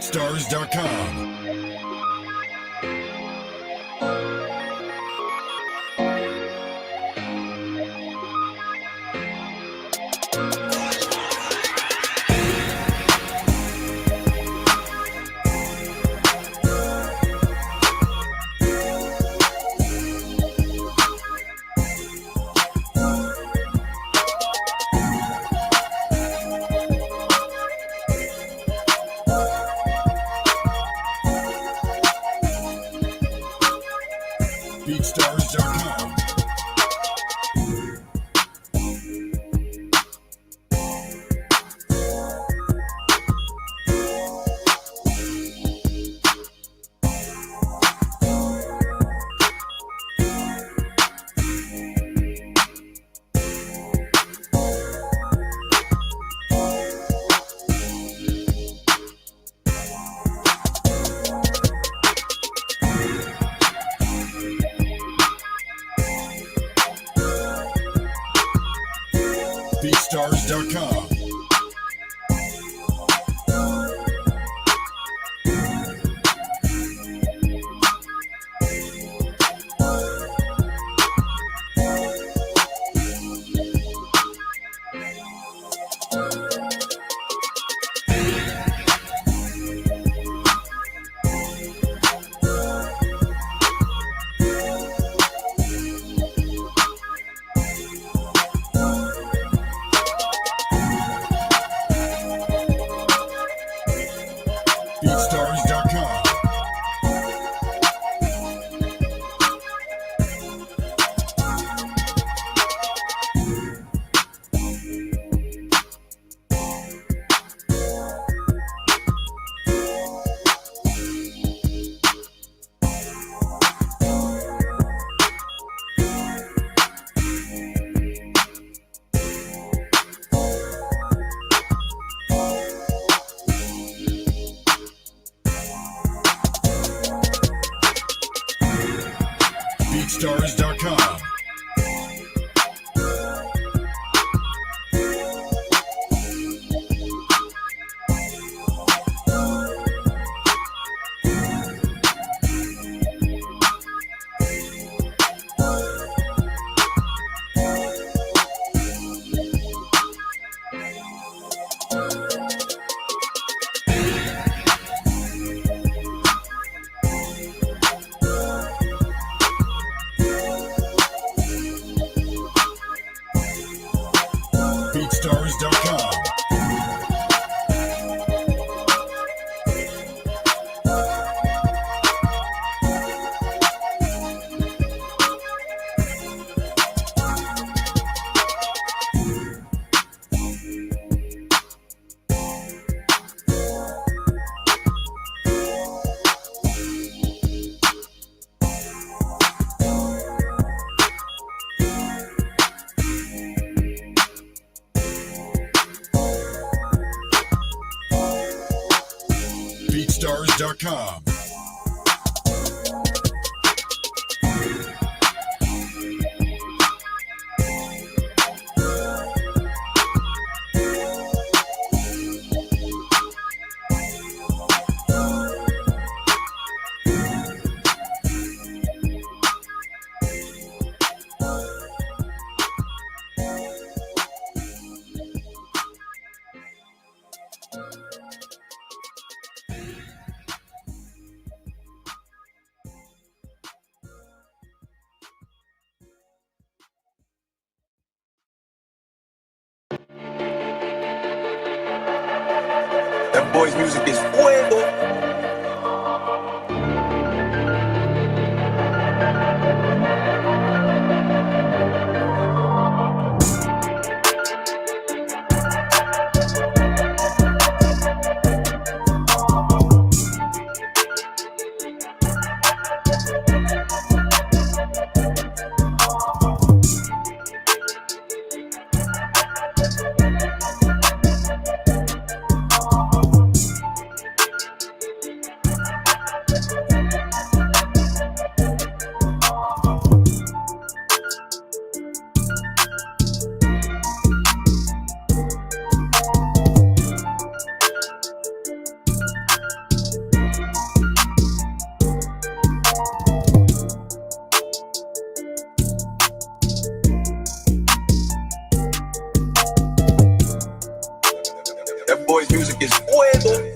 BeatStars.com. BeatStars.com. BeatStars.com. BeatStars.com. BeatStars.com. BeatStars.com. BeatStars.com. That boy's music is fuego. boy's music is fuego.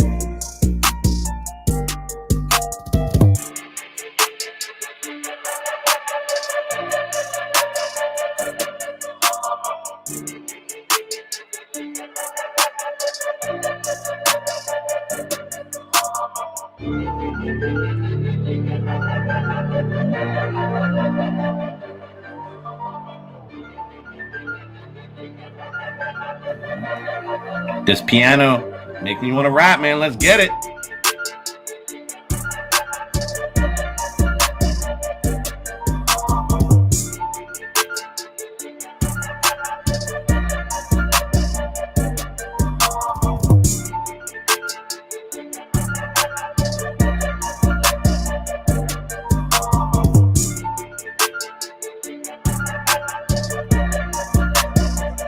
This piano make me want to rap, man. Let's get it.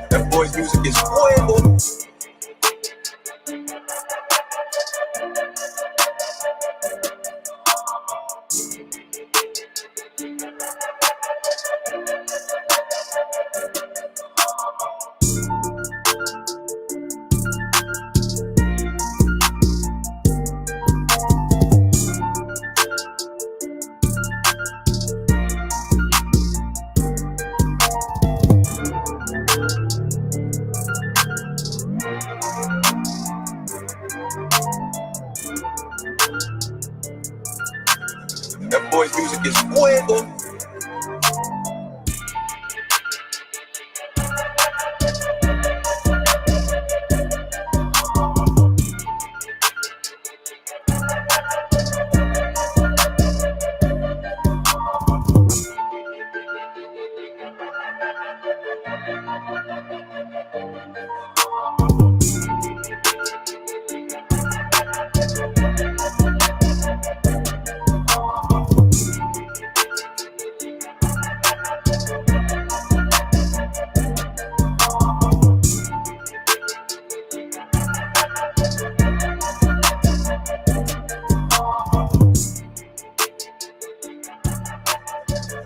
That boy's music is fuego. That boy's music is fuego.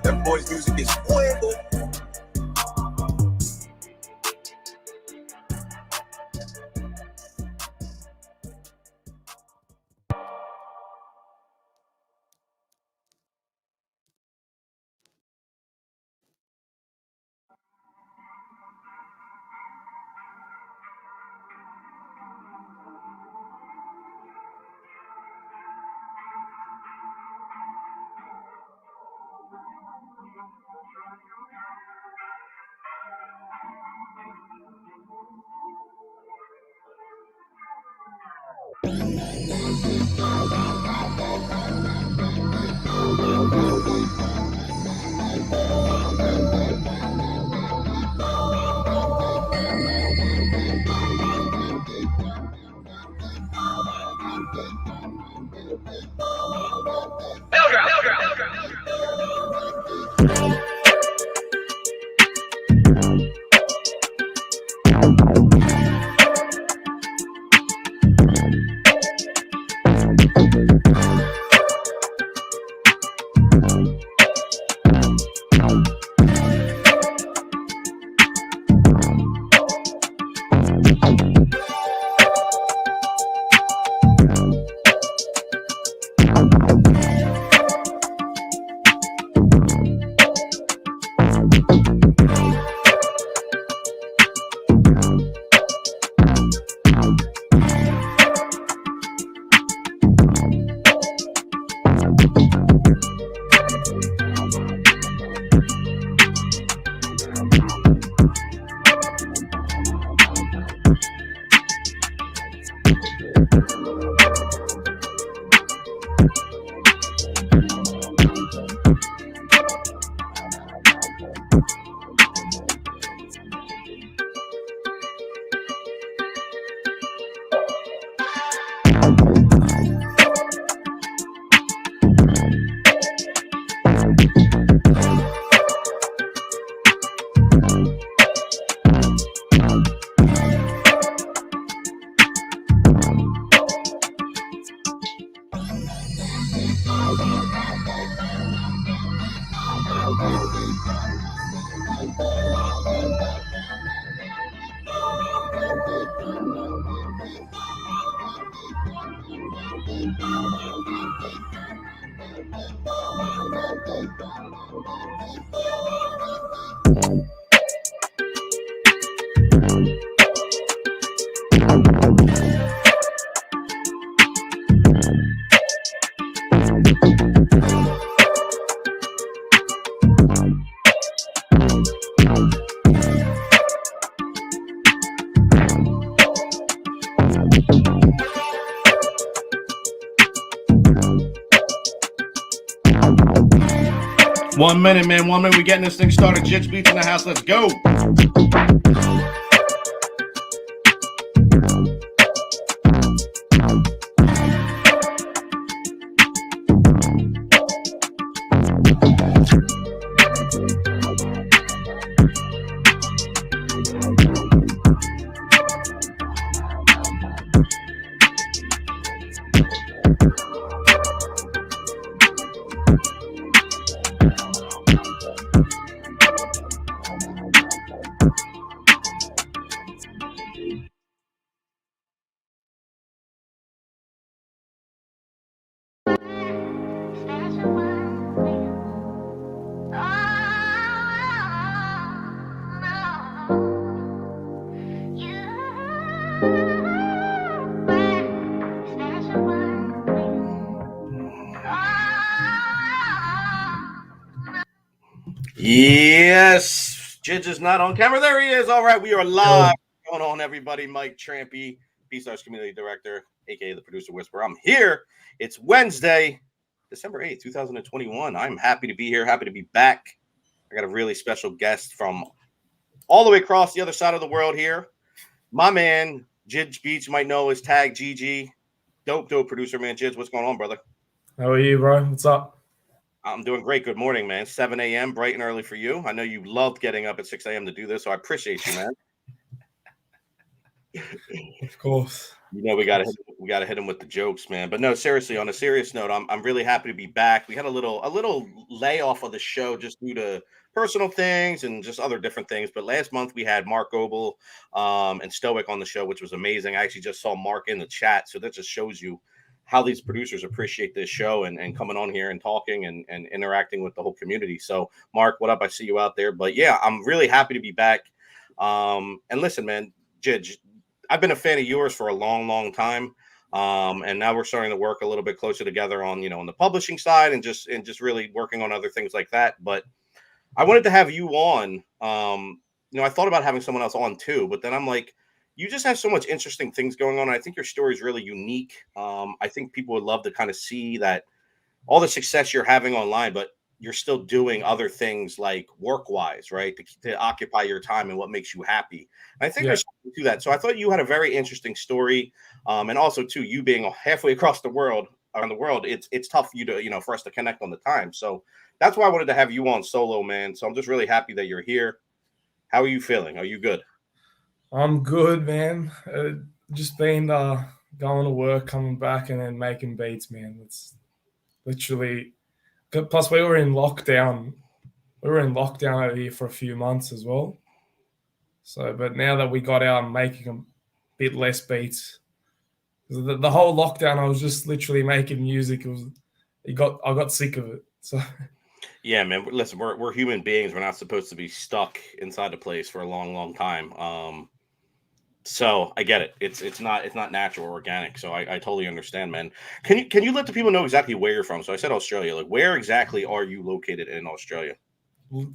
That boy's music is fuego. 1 minute, man. 1 minute. We getting this thing started. JIJbeats in the house. Let's go. Yes, Jidge is not on camera. There he is. All right, we are live. What's going on, everybody? Mike Trampy, BeatStars Community Director, aka the Producer Whisperer. I'm here. It's Wednesday, December 8th, 2021. I'm happy to be here. Happy to be back. I got a really special guest from all the way across the other side of the world here. My man, JIJbeats, you might know as Tag GG. Dope producer, man. Jidge, what's going on, brother? How are you, bro? What's up? I'm doing great. Good morning, man. 7 a.m., bright and early for you. I know you loved getting up at 6 a.m. to do this, so I appreciate you, man. Of course. You know we gotta hit him with the jokes, man. But no, seriously, on a serious note, I'm really happy to be back. We had a little layoff of the show just due to personal things and just other different things. But last month we had Mark Goebel and Stoic on the show, which was amazing. I actually just saw Mark in the chat, so that just shows you how these producers appreciate this show and coming on here and talking and interacting with the whole community. So, Mark, what up? I see you out there. But yeah, I'm really happy to be back. And listen, man, Jidge, I've been a fan of yours for a long time. And now we're starting to work a little bit closer together on, on the publishing side and just really working on other things like that. But I wanted to have you on. I thought about having someone else on too, but then I'm like, you just have so much interesting things going on. I think your story is really unique. I think people would love to kind of see that all the success you're having online, but you're still doing other things like work-wise, right? To occupy your time and what makes you happy. And I think there's something to that. So I thought you had a very interesting story. And also too, you being halfway across the world, around the world, it's tough for you to, for us to connect on the time. So that's why I wanted to have you on solo, man. So I'm just really happy that you're here. How are you feeling? Are you good? I'm good, man. Just been going to work, coming back, and then making beats, man. It's literally. Plus, we were in lockdown. We were in lockdown over here for a few months as well. So, but now that we got out, I'm making a bit less beats. The whole lockdown, I was just literally making music. I got sick of it. So. Yeah, man. Listen, we're human beings. We're not supposed to be stuck inside a place for a long time. So I get it. It's not natural or organic. So I totally understand, man. Can you let the people know exactly where you're from? So I said Australia. Like, where exactly are you located in Australia?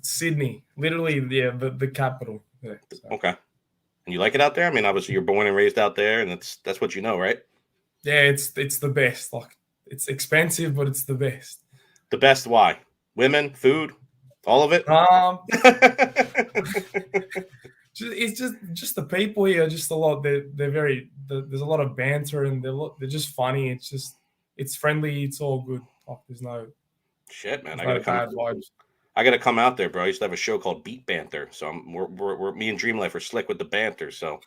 Sydney, literally, the capital. Yeah, so. Okay. And you like it out there? I mean, obviously you're born and raised out there, and that's what you know, right? Yeah, it's the best. Like, it's expensive, but it's the best. The best? Why? Women, food, all of it. It's just the people here. Just a lot. They're very. There's a lot of banter, and they're just funny. It's friendly. It's all good. Like, there's no shit, man. I gotta come out there, bro. I used to have a show called Beat Banter. So we're me and Dream Life are slick with the banter. So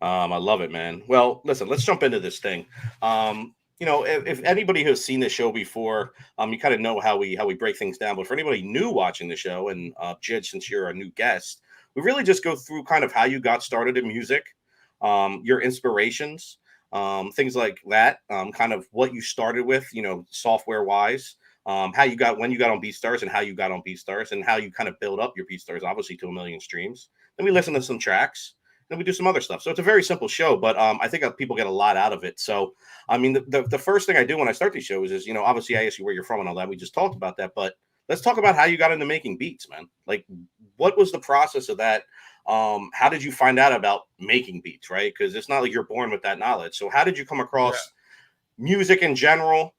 I love it, man. Well, listen, let's jump into this thing. If anybody who's seen this show before, you kind of know how we break things down. But for anybody new watching the show, and Jidge, since you're a new guest, we really just go through kind of how you got started in music, your inspirations, things like that, kind of what you started with, software wise, when you got on BeatStars and how you got on BeatStars and how you kind of build up your BeatStars, obviously to 1 million streams. Then we listen to some tracks, then we do some other stuff. So it's a very simple show, but I think people get a lot out of it. So I mean, the first thing I do when I start these shows is, obviously I ask you where you're from and all that. We just talked about that, but let's talk about how you got into making beats, man. Like, what was the process of that? How did you find out about making beats, right? Because it's not like you're born with that knowledge. So how did you come across music in general,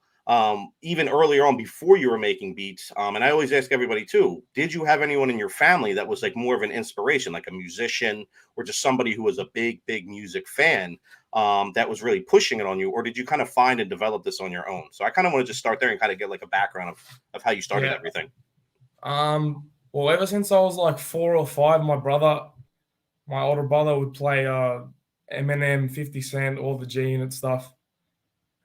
even earlier on before you were making beats? And I always ask everybody too, did you have anyone in your family that was like more of an inspiration, like a musician or just somebody who was a big music fan, that was really pushing it on you? Or did you kind of find and develop this on your own? So I kind of want to just start there and kind of get like a background of how you started everything. Well, ever since I was like 4 or 5, my older brother would play Eminem, 50 Cent, all the G Unit stuff.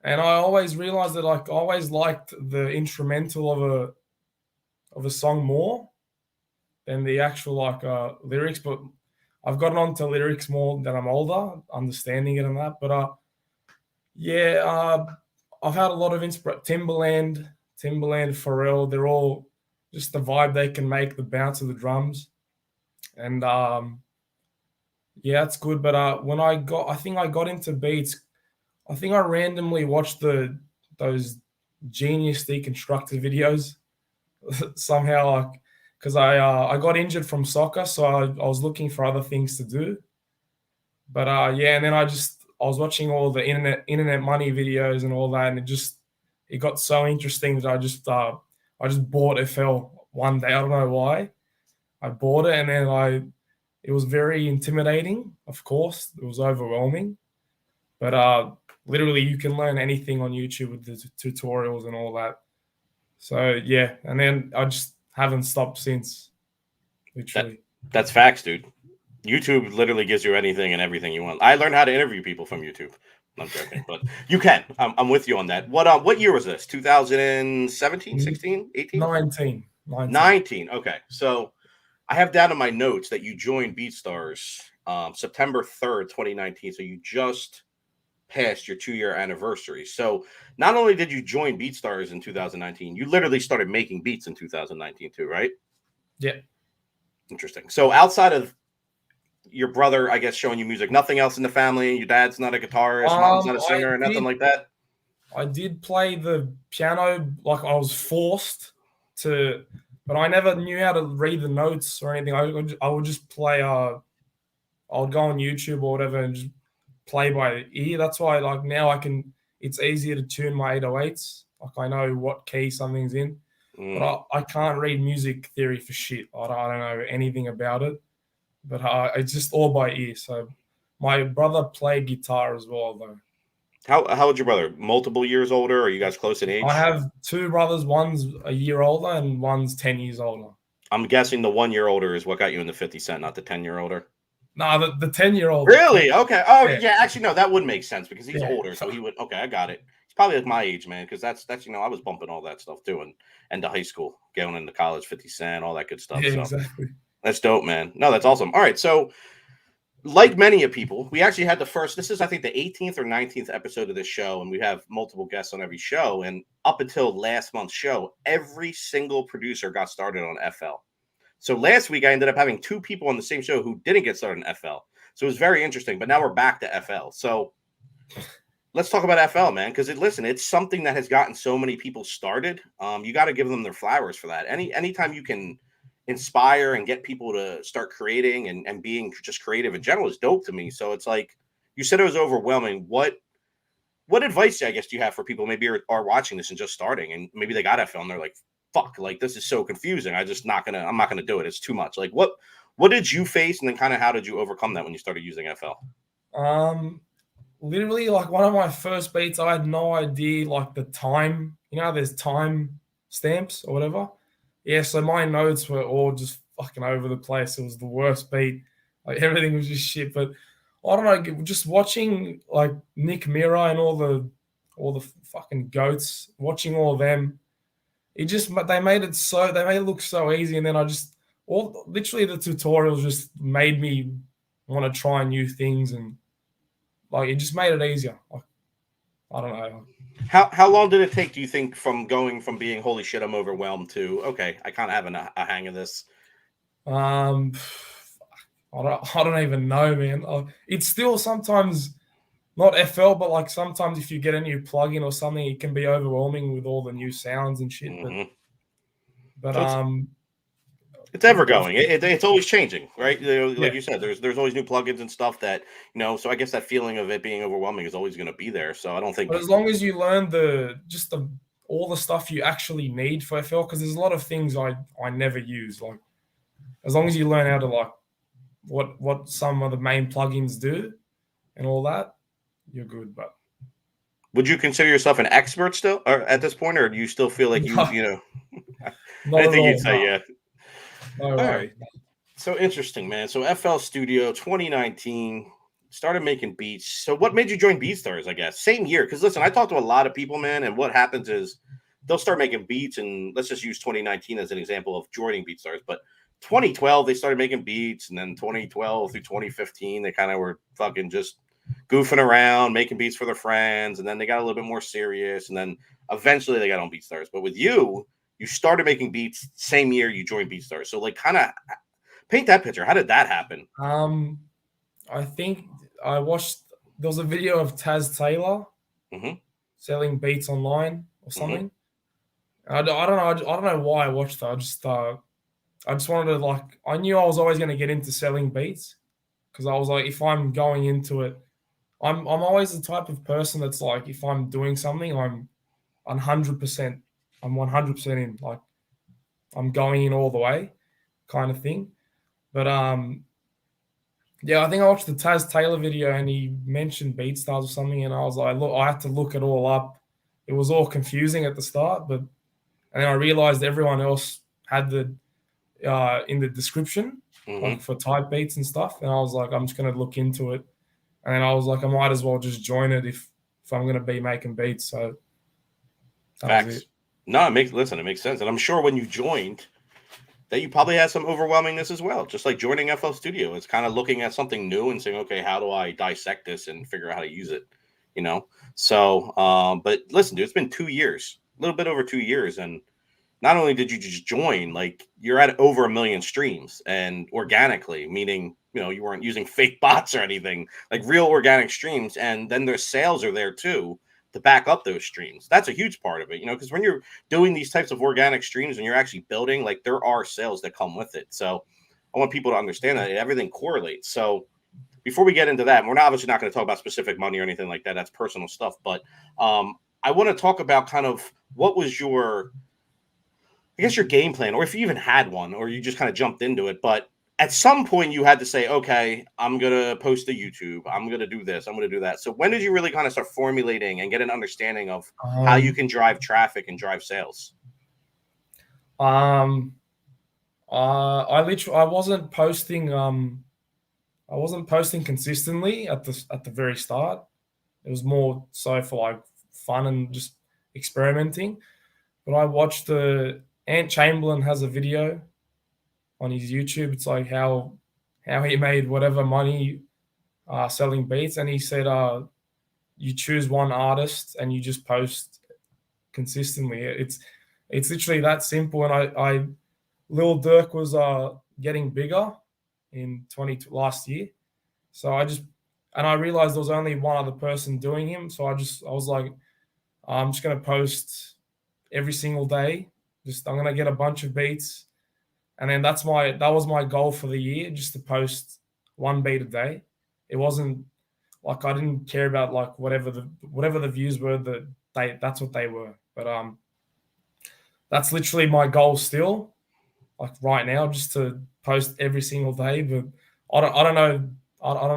And I always realized that I always liked the instrumental of a song more than the actual lyrics. But I've gotten onto lyrics more than I'm older, understanding it and that. But I've had a lot of inspiration. Timbaland, Pharrell, they're all just the vibe they can make, the bounce of the drums. And it's good. But I think I got into beats. I think I randomly watched those Genius deconstructed videos somehow, because I got injured from soccer, so I was looking for other things to do. But and then I was watching all the internet money videos and all that, and it got so interesting that I just bought FL one day. I don't know why. I bought it, and then it was very intimidating. Of course, it was overwhelming, but literally you can learn anything on YouTube with the tutorials and all that. So yeah, and then I just haven't stopped since. Literally, that's facts, dude. YouTube literally gives you anything and everything you want. I learned how to interview people from YouTube. I'm joking, but you can. I'm with you on that. What year was this? 2017, 16, 18? 19. Okay. So I have down in my notes that you joined BeatStars September 3rd, 2019. So you just passed your 2-year anniversary. So not only did you join BeatStars in 2019, you literally started making beats in 2019 too, right? Yeah. Interesting. So outside of your brother, I guess, showing you music, nothing else in the family? Your dad's not a guitarist, mom's not a singer, nothing like that? I did play the piano, like I was forced to, but I never knew how to read the notes or anything. I would just play, I would go on YouTube or whatever and just play by ear. That's why like now it's easier to tune my 808s. Like I know what key something's in, but I can't read music theory for shit. I don't know anything about it. But it's just all by ear. So my brother played guitar as well, though. How old's your brother? Multiple years older? Or are you guys close in age? I have 2 brothers. One's a year older and one's 10 years older. I'm guessing the 1 year older is what got you into 50 Cent, not the 10-year older. No, the 10-year-old. Really? Okay. Oh, yeah. Actually, no, that would make sense because he's older. So he would. Okay, I got it. He's probably like my age, man, because that's I was bumping all that stuff too, and to high school, going into college, 50 Cent, all that good stuff. Yeah, so. exactly. That's dope, man. No, that's awesome. All right. So, like many of people, we actually had this is, I think, the 18th or 19th episode of this show, and we have multiple guests on every show. And up until last month's show, every single producer got started on FL. So last week, I ended up having 2 people on the same show who didn't get started in FL. So it was very interesting. But now we're back to FL. So let's talk about FL, man, because it's something that has gotten so many people started. You got to give them their flowers for that. Anytime you can inspire and get people to start creating and being just creative in general is dope to me. So it's like you said it was overwhelming. What advice, I guess, do you have for people maybe are watching this and just starting and maybe they got FL and they're like, fuck, like this is so confusing. I'm not gonna do it. It's too much. Like what did you face and then kind of how did you overcome that when you started using FL? Literally like one of my first beats, I had no idea like the time, there's time stamps or whatever. Yeah, so my notes were all just fucking over the place. It was the worst beat. Like everything was just shit. But I don't know, just watching like Nick Mira and all the fucking goats, watching all of them, they made it look so easy. And then literally the tutorials just made me want to try new things and like it just made it easier. Like, I don't know. How long did it take, do you think, from going from being holy shit, I'm overwhelmed to okay, I kind of have a hang of this? I don't even know, man. It's still sometimes not FL, but like sometimes if you get a new plugin or something, it can be overwhelming with all the new sounds and shit. But So it's ever going. It's always changing, right? Like yeah. you said, there's always new plugins and stuff that So I guess that feeling of it being overwhelming is always going to be there. So I don't think. But as long as you learn all the stuff you actually need for FL, because there's a lot of things I never use. Like as long as you learn how to like what some of the main plugins do and all that, you're good. But Would you consider yourself an expert still, or at this point, or do you still feel like no, I not didn't at think you'd all. say yeah. No All way. right. So interesting, man. So FL Studio 2019 started making beats. So what made you join BeatStars, I guess? Same year. Because listen, I talked to a lot of people, man, and what happens is they'll start making beats, and let's just use 2019 as an example of joining BeatStars. But 2012, they started making beats, and then 2012 through 2015, they kind of were fucking just goofing around, making beats for their friends, and then they got a little bit more serious, and then eventually they got on BeatStars. But with you, you started making beats same year you joined BeatStars. So like kind of paint that picture. How did that happen? I think I watched. There was a video of Taz Taylor selling beats online or something. I don't know. I don't know why I watched that. I just wanted to like. I knew I was always going to get into selling beats because I was like, if I'm going into it, I'm always the type of person that's like, if I'm doing something, I'm 100%. I'm 100% in. Like, I'm going in all the way, kind of thing. But yeah, I think I watched the Taz Taylor video and he mentioned BeatStars or something, and I was like, look, I had to look it all up. It was all confusing at the start, and then I realized everyone else had the in the description, like for type beats and stuff, and I was like, I'm just gonna look into it, and then I was like, I might as well just join it if I'm gonna be making beats. So that was Facts. it. No, it makes sense, and I'm sure when you joined, that you probably had some overwhelmingness as well. Just like joining FL Studio, it's kind of looking at something new and saying, okay, how do I dissect this and figure out how to use it? So, but listen, dude, it's been 2 years, a little bit over 2 years, and not only did you just join, like you're at over 1 million streams and organically, meaning you weren't using fake bots or anything, like real organic streams, and then their sales are there too to back up those streams. That's a huge part of it, because when you're doing these types of organic streams and you're actually building, like there are sales that come with it. So I want people to understand that everything correlates. So before we get into that, we're obviously not going to talk about specific money or anything like that. That's personal stuff. But I want to talk about kind of what was your game plan, or if you even had one, or you just kind of jumped into it. But at some point you had to say, okay, I'm going to post to YouTube. I'm going to do this. I'm going to do that. So when did you really kind of start formulating and get an understanding of how you can drive traffic and drive sales? I wasn't posting. I wasn't posting consistently at the very start. It was more so for like fun and just experimenting. But I watched Ant Chamberlain has a video on his YouTube. It's like how he made whatever money selling beats, and he said you choose one artist and you just post consistently. It's literally that simple. And Lil Durk was getting bigger in last year, so I realized there was only one other person doing him, so I was like, I'm just gonna post every single day. I'm gonna get a bunch of beats, and then that was my goal for the year, just to post one beat a day. It wasn't like I didn't care about like whatever the views were, that's what they were. But that's literally my goal still, like right now, just to post every single day. But I don't know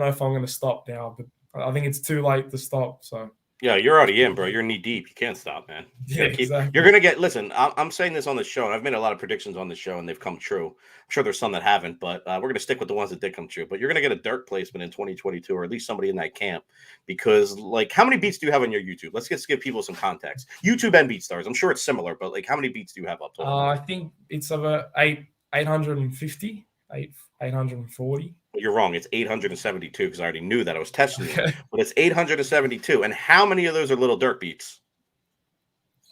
if I'm going to stop now, but I think it's too late to stop. So yeah, you're already in, bro. You're knee deep. You can't stop, man. Yeah, exactly. You're gonna get. Listen, I'm saying this on the show, and I've made a lot of predictions on the show, and they've come true. I'm sure there's some that haven't, but we're gonna stick with the ones that did come true. But you're gonna get a Dirk placement in 2022, or at least somebody in that camp, because like, how many beats do you have on your YouTube? Let's just give people some context. YouTube and BeatStars. I'm sure it's similar, but like, how many beats do you have up? I think it's about 850, 840. Well, you're wrong. It's 872 because I already knew that. I was testing you, but it's 872. And how many of those are Little Dirk beats?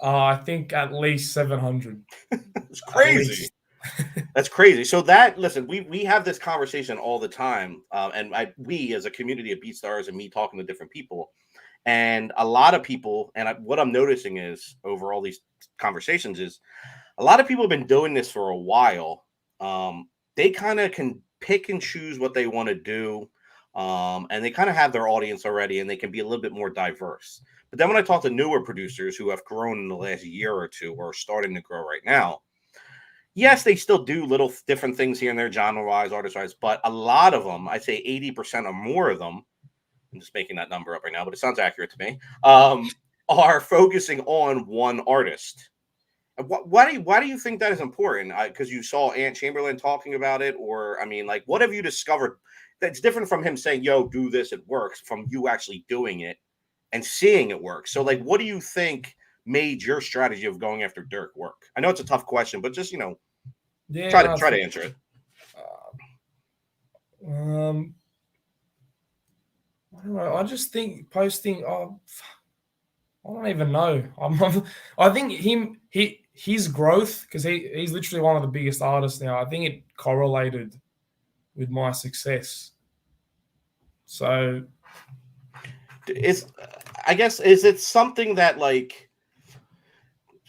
I think at least 700. It's crazy. That's crazy. So that listen, we have this conversation all the time, and we as a community of BeatStars and me talking to different people, and a lot of people, and what I'm noticing is over all these conversations is a lot of people have been doing this for a while. They kind of can pick and choose what they want to do, and they kind of have their audience already, and they can be a little bit more diverse. But then when I talk to newer producers who have grown in the last year or two, or are starting to grow right now, yes, they still do little different things here and there, genre wise, artist wise, but a lot of them, I'd say 80% or more of them, I'm just making that number up right now, but it sounds accurate to me, are focusing on one artist. Why do you think that is important? Because you saw Ant Chamberlain talking about it, or I mean, like, what have you discovered that's different from him saying, "Yo, do this, it works," from you actually doing it and seeing it work? So, like, what do you think made your strategy of going after Dirk work? I know it's a tough question, but just Yeah, try to answer it. I don't know. I just think posting. Oh, I don't even know. I think his growth, because he's literally one of the biggest artists now. I think it correlated with my success. So I guess is it something that, like,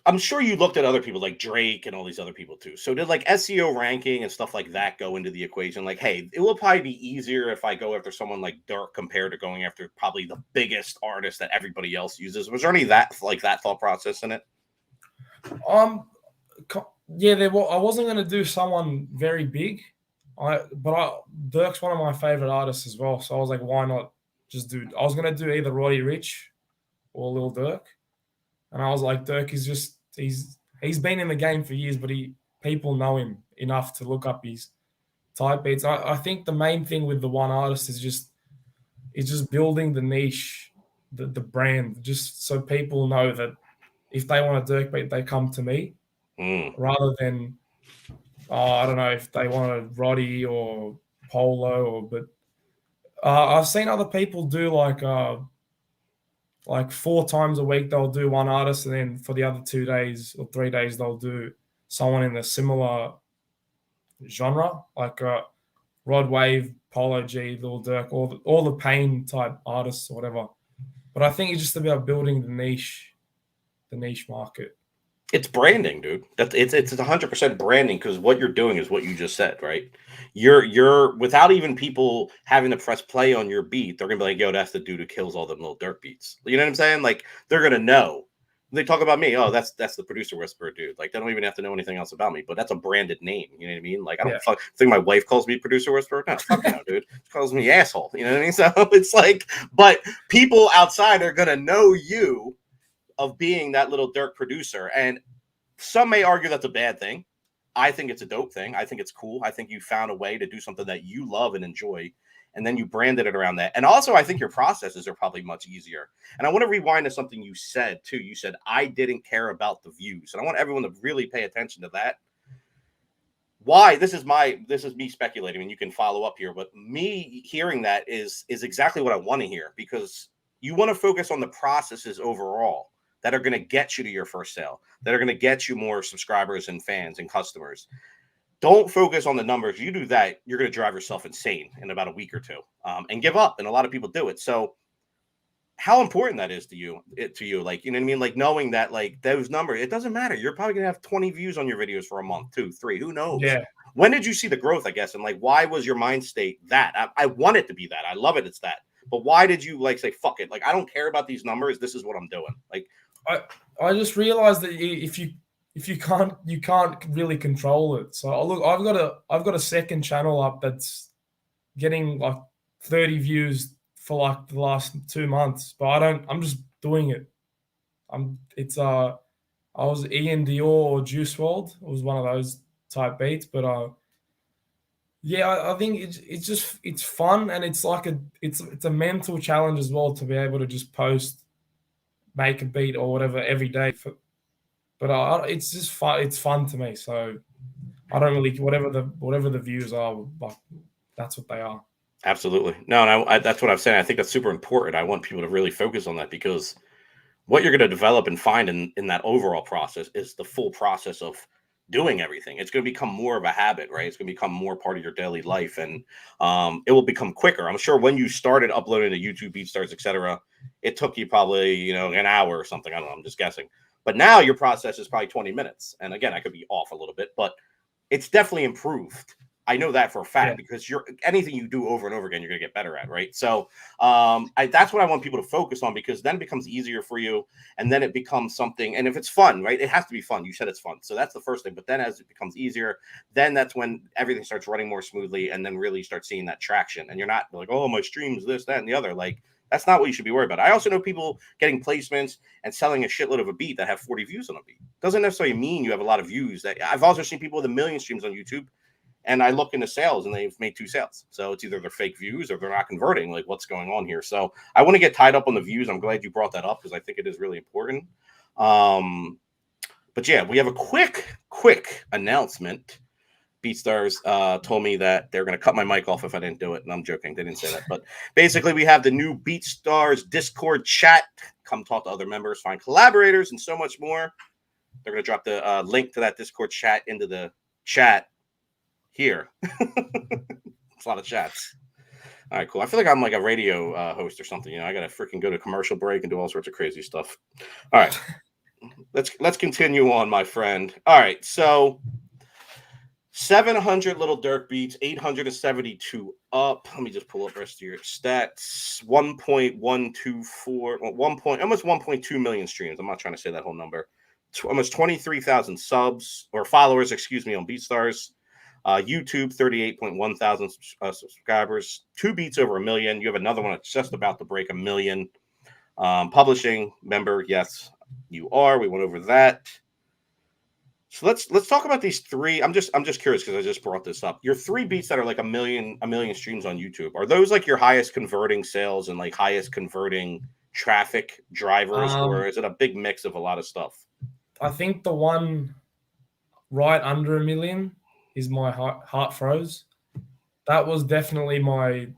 I'm sure you looked at other people like Drake and all these other people too. So did like SEO ranking and stuff like that go into the equation? Like, hey, it will probably be easier if I go after someone like Dirk compared to going after probably the biggest artist that everybody else uses. Was there any that thought process in it? Yeah, I wasn't gonna do someone very big. Dirk's one of my favorite artists as well. So I was like, why not just do? I was gonna do either Roddy Rich or Lil Durk. And I was like, Dirk is just he's been in the game for years, but people know him enough to look up his type beats. I think the main thing with the one artist is just building the niche, the brand, just so people know that if they want a Dirk beat, they come to me rather than I don't know if they want a Roddy or Polo but I've seen other people do like 4 times a week they'll do one artist, and then for the other 2 days or 3 days they'll do someone in a similar genre, like Rod Wave, Polo G, Lil Durk, all the pain type artists or whatever. But I think it's just about building the niche market. It's branding, dude. It's 100% branding, because what you're doing is what you just said, right? You're without even people having to press play on your beat, they're gonna be like, "Yo, that's the dude who kills all them little Dirk beats." You know what I'm saying? Like, they're gonna know. They talk about me. Oh, that's the producer whisperer dude. Like, they don't even have to know anything else about me, but that's a branded name. You know what I mean? Like, I don't think my wife calls me producer whisperer. No, fuck no, dude. She calls me asshole. You know what I mean? So it's like, but people outside are gonna know you of being that little Dirk producer. And some may argue that's a bad thing. I think it's a dope thing. I think it's cool. I think you found a way to do something that you love and enjoy, and then you branded it around that. And also, I think your processes are probably much easier. And I want to rewind to something you said too. You said, I didn't care about the views. And I want everyone to really pay attention to that. Why? This is me speculating, and you can follow up here. But me hearing that is exactly what I want to hear, because you want to focus on the processes overall that are going to get you to your first sale, that are going to get you more subscribers and fans and customers. Don't focus on the numbers. You do that, you're going to drive yourself insane in about a week or two, and give up. And a lot of people do it. So how important that is to you, like, you know what I mean? Like, knowing that, like, those numbers, it doesn't matter. You're probably going to have 20 views on your videos for a month, 2, 3, who knows? Yeah. When did you see the growth, I guess? And like, why was your mind state that? I want it to be that. I love it. It's that. But why did you like say, fuck it? Like, I don't care about these numbers. This is what I'm doing. Like, I just realized that if you can't really control it. So look, I've got a second channel up that's getting like 30 views for like the last 2 months, but I'm just doing it. I was Ian Dior or Juice WRLD. It was one of those type beats, but yeah, I think it's fun, and it's like it's a mental challenge as well to be able to just post, make a beat or whatever every day. But it's just fun. It's fun to me. So I don't really whatever the views are, like, that's what they are. Absolutely. No, and that's what I'm saying. I think that's super important. I want people to really focus on that, because what you're going to develop and find in that overall process is the full process of doing everything. It's going to become more of a habit, right? It's going to become more part of your daily life, and it will become quicker. I'm sure when you started uploading to YouTube, BeatStars, etc., it took you probably an hour or something. I don't know. I'm just guessing. But now your process is probably 20 minutes. And again, I could be off a little bit, but it's definitely improved. I know that for a fact because anything you do over and over again, you're gonna get better at, right? So that's what I want people to focus on, because then it becomes easier for you, and then it becomes something. And if it's fun, right, it has to be fun. You said it's fun, so that's the first thing. But then as it becomes easier, then that's when everything starts running more smoothly, and then really start seeing that traction. And you're not like, oh, my streams, this, that, and the other. Like, that's not what you should be worried about. I also know people getting placements and selling a shitload of a beat that have 40 views on a beat. Doesn't necessarily mean you have a lot of views. That I've also seen people with 1 million streams on YouTube, and I look into sales and they've made 2 sales. So it's either they're fake views or they're not converting. Like, what's going on here? So I want to get tied up on the views. I'm glad you brought that up because I think it is really important. But yeah, we have a quick announcement. BeatStars told me that they're going to cut my mic off if I didn't do it. And I'm joking. They didn't say that. But basically, we have the new BeatStars Discord chat. Come talk to other members, find collaborators, and so much more. They're going to drop the link to that Discord chat into the chat here. It's a lot of chats. All right, cool. I feel like I'm like a radio host or something. I got to freaking go to commercial break and do all sorts of crazy stuff. All right. Let's continue on, my friend. All right, so 700 Little Dirk beats, 872 up. Let me just pull up the rest of your stats. 1.124, almost 1.2 million streams. I'm not trying to say that whole number. Almost 23,000 subs or followers, excuse me, on BeatStars. YouTube, 38.1 thousand subscribers. 2 beats over 1 million. You have another one that's just about to break 1 million. Publishing member, yes, you are. We went over that. So let's talk about these 3. I'm just curious because I just brought this up. Your 3 beats that are like a million streams on YouTube, are those like your highest converting sales and like highest converting traffic drivers, or is it a big mix of a lot of stuff? I think the one right under 1 million is my Heart Froze. That was definitely my,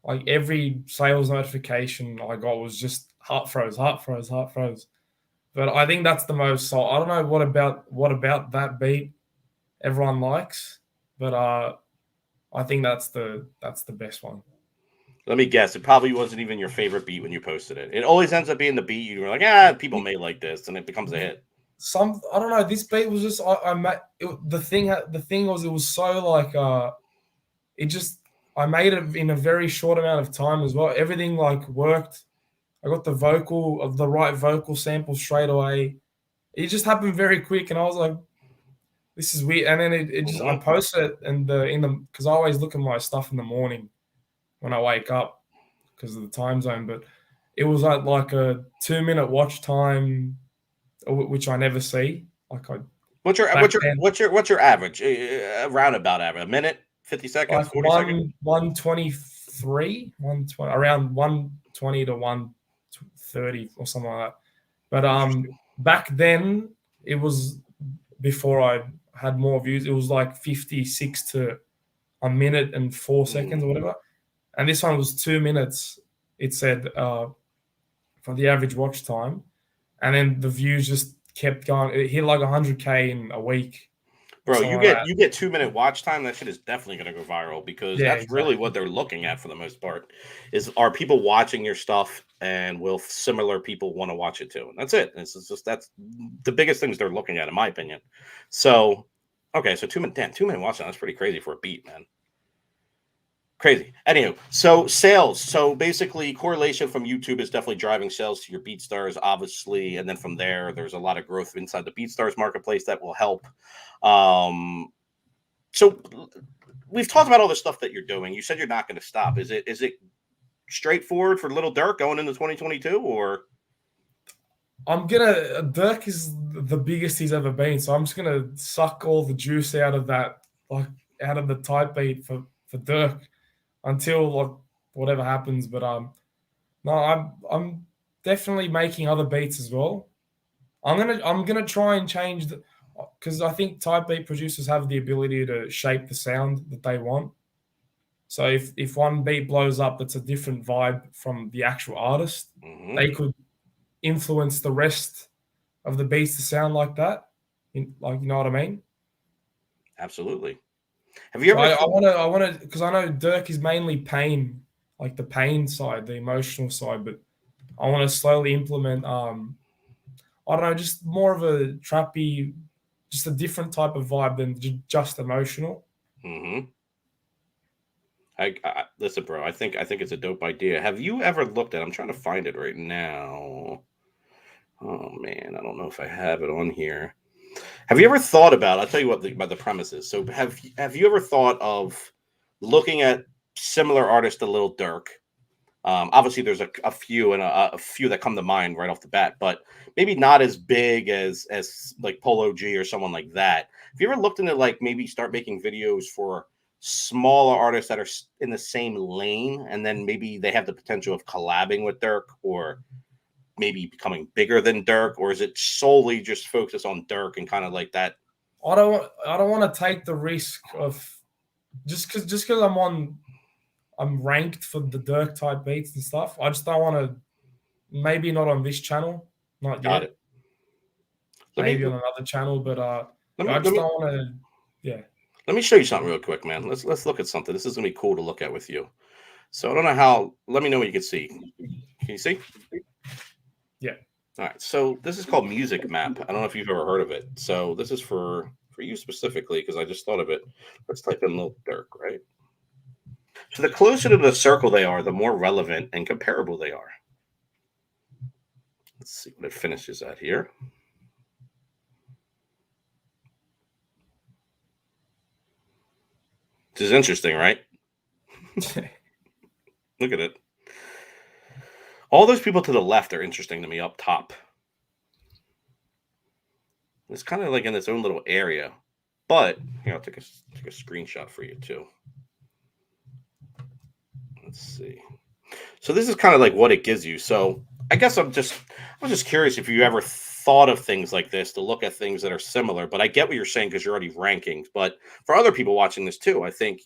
like, every sales notification I got was just Heart Froze, Heart Froze, Heart Froze. But I think that's the most. So I don't know what about that beat everyone likes, but I think that's the best one. Let me guess. It probably wasn't even your favorite beat when you posted it. It always ends up being the beat you were like, people may like this, and it becomes a hit. I don't know. This beat was just the thing was it was so like it just, I made it in a very short amount of time as well. Everything like worked. I got the right vocal sample straight away. It just happened very quick, and I was like, "This is weird." And then it just I posted it because I always look at my stuff in the morning when I wake up because of the time zone. But it was like a 2-minute watch time, which I never see. What's your average? Roundabout average? A minute, 50 seconds, like 40 seconds? 123, 120, around 120 to 130 or something like that. But back then it was before I had more views. It was like 56 to a minute and 4 seconds or whatever. And this one was 2 minutes. It said for the average watch time, and then the views just kept going. It hit like 100K in a week. Bro, you get 2-minute watch time. That shit is definitely going to go viral because that's really what they're looking at for the most part. Are people watching your stuff, and will similar people want to watch it too? And that's it. That's the biggest things they're looking at, in my opinion. So, okay, so 2-minute watch time. That's pretty crazy for a beat, man. Crazy. Anywho, so sales. So basically, correlation from YouTube is definitely driving sales to your BeatStars, obviously, and then from there's a lot of growth inside the BeatStars marketplace that will help. So we've talked about all the stuff that you're doing. You said you're not going to stop. Is it straightforward for Little Dirk going into 2022, or? Dirk is the biggest he's ever been, so I'm just gonna suck all the juice out of that, like out of the type beat for Dirk until like whatever happens. But no, I'm definitely making other beats as well. I'm gonna try and change because I think type beat producers have the ability to shape the sound that they want. So if one beat blows up that's a different vibe from the actual artist, they could influence the rest of the beats to sound like that. Like, you know what I mean? Absolutely. Have you So ever? I want to, because I know Dirk is mainly pain, like the pain side, the emotional side, but I want to slowly implement, I don't know, just more of a trappy, just a different type of vibe than just emotional. Mm-hmm. I listen, bro. I think it's a dope idea. Have you ever looked at? I'm trying to find it right now. Oh man, I don't know if I have it on here. Have you ever thought about? I'll tell you what about the premises. So have you ever thought of looking at similar artists to Lil Durk? Obviously, there's a few and a few that come to mind right off the bat, but maybe not as big as like Polo G or someone like that. Have you ever looked into like maybe start making videos for smaller artists that are in the same lane, and then maybe they have the potential of collabing with Dirk or maybe becoming bigger than Dirk, or is it solely just focus on Dirk and kind of like that? I don't want to take the risk of just because I'm ranked for the Dirk type beats and stuff. I just don't want to. Maybe not on this channel, not Got yet. it. Let me Maybe on another channel, but let yeah, me I let just me don't want to. Yeah, let me show you something real quick, man. Let's look at something. This is gonna be cool to look at with you. So I don't know how. Let me know what you can see. Can you see? yeah. All right. So this is called Music Map. I don't know if you've ever heard of it. So this is for you specifically because I just thought of it. Let's type in Lil Durk, right? So the closer to the circle they are, the more relevant and comparable they are. Let's see what it finishes at here. This is interesting, right? Look at it. All those people to the left are interesting to me up top. It's kind of like in its own little area. But here, I'll take a screenshot for you too. Let's see. So this is kind of like what it gives you. So I guess I was just curious if you ever thought of things like this to look at things that are similar. But I get what you're saying because you're already ranking. But for other people watching this too, I think